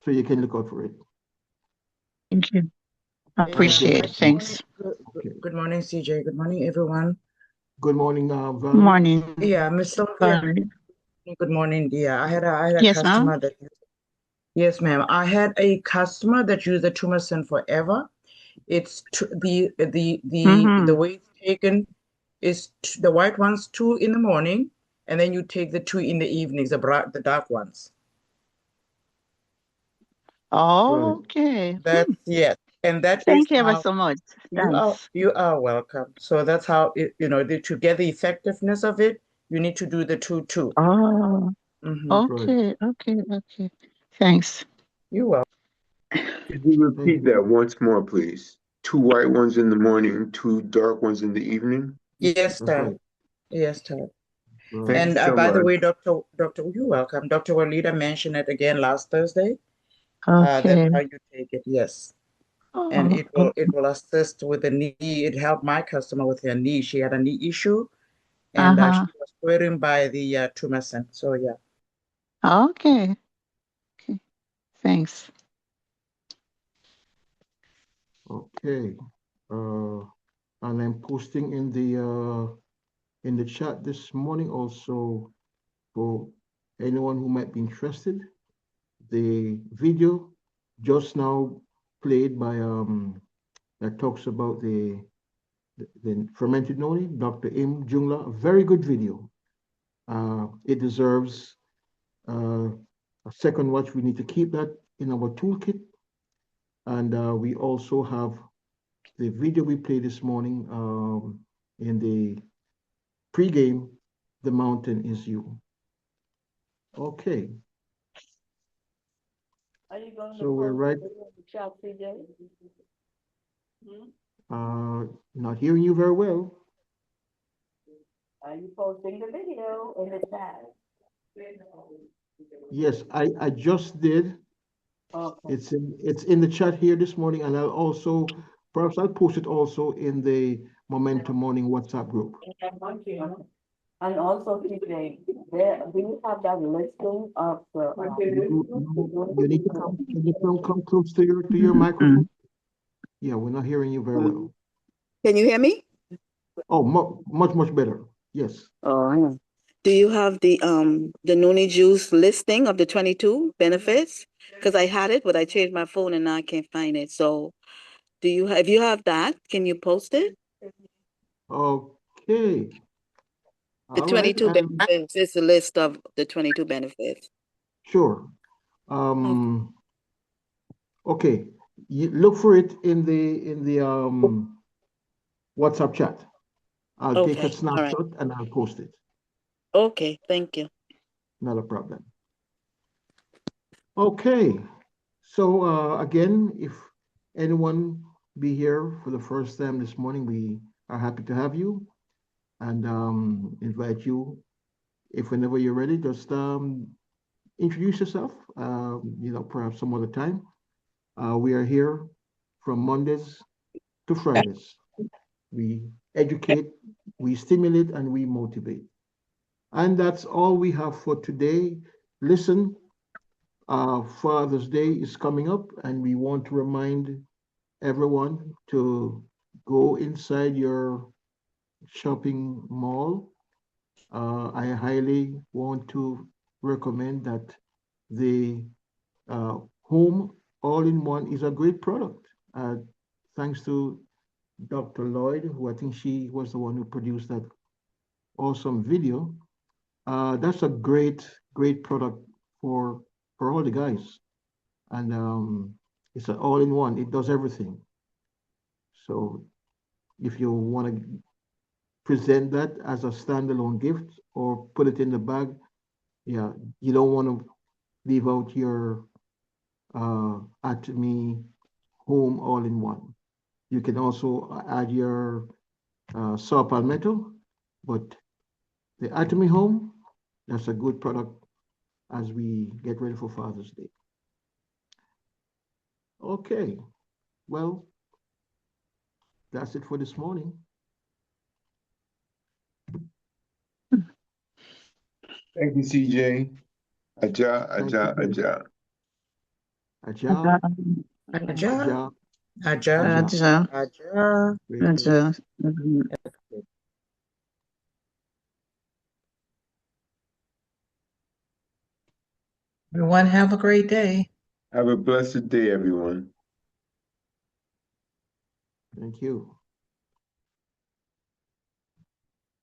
S3: So you can look out for it.
S9: Thank you. I appreciate it. Thanks.
S10: Good morning, CJ. Good morning, everyone.
S3: Good morning, Valerie.
S9: Good morning.
S10: Yeah, Miss Sylvia. Good morning, dear. I had a
S9: yes,
S10: customer that. Yes, ma'am. I had a customer that used the Tumorsin forever. It's the way it's taken is the white ones 2 in the morning, and then you take the 2 in the evenings, the dark ones.
S9: Oh, okay.
S10: That's yes, and that.
S9: Thank you ever so much.
S10: You are welcome. So that's how to get the effectiveness of it, you need to do the 2-2.
S9: Oh, okay, okay. Thanks.
S10: You're welcome.
S1: Could you repeat that once more, please? 2 white ones in the morning, 2 dark ones in the evening?
S10: Yes, sir. Yes, sir.
S1: Thank
S10: And
S1: you so
S10: by the
S1: much.
S10: way, Doctor, you're welcome. Dr. Walida mentioned it again last Thursday.
S9: Okay.
S10: That's how you take it. Yes. And it will assist with the knee. It helped my customer with her knee. She had a knee issue, and she was swearing by the Tumorsin. So yeah.
S9: Okay. Okay. Thanks.
S3: Okay. And I'm posting in the chat this morning also for anyone who might be interested. The video just now played by that talks about the fermented noni, Dr. Im Jungla, a very good video. It deserves a second watch. We need to keep that in our toolkit. And we also have the video we played this morning in the pregame, The Mountain Is You. Okay.
S11: Are you going
S3: so we're right.
S11: Chat, CJ?
S3: Not hearing you very well.
S11: Are you posting the video in the chat?
S3: Yes, I just did.
S11: Okay.
S3: It's in the chat here this morning, and perhaps I'll post it also in the Momentum Morning WhatsApp group.
S11: And also, CJ, do you have that listing of the?
S3: You need to come close to your microphone. Yeah, we're not hearing you very well.
S11: Can you hear me?
S3: Oh, much better. Yes.
S11: Oh, do you have the noni juice listing of the 22 benefits? Because I had it, but I changed my phone and now I can't find it. So, if you have that, can you post it?
S3: Okay.
S11: The 22 benefits is a list of the 22 benefits.
S3: Sure. Okay. You look for it in the WhatsApp chat. I'll take a snapshot and I'll post it.
S11: Okay, thank you.
S3: Not a problem. Okay. So again, if anyone be here for the first time this morning, we are happy to have you and invite you. If whenever you're ready, just introduce yourself, perhaps some other time. We are here from Mondays to Fridays. We educate, we stimulate, and we motivate. And that's all we have for today. Listen, Father's Day is coming up, and we want to remind everyone to go inside your shopping mall. I highly want to recommend that the Home All-in-One is a great product. Thanks to Dr. Lloyd, who I think she was the one who produced that awesome video. That's a great, great product for all the guys, and it's an all-in-one. It does everything. So if you want to present that as a standalone gift or put it in the bag, yeah, you don't want to leave out your Atomy Home All-in-One. You can also add your saw palmetto, but the Atomy Home, that's a good product as we get ready for Father's Day. Okay, well, that's it for this morning.
S1: Thank you, CJ. Aja, Aja, Aja.
S3: Aja.
S10: Aja.
S3: Aja.
S10: Aja.
S9: Aja.
S10: Aja.
S12: Everyone have a great day.
S1: Have a blessed day, everyone.
S3: Thank you.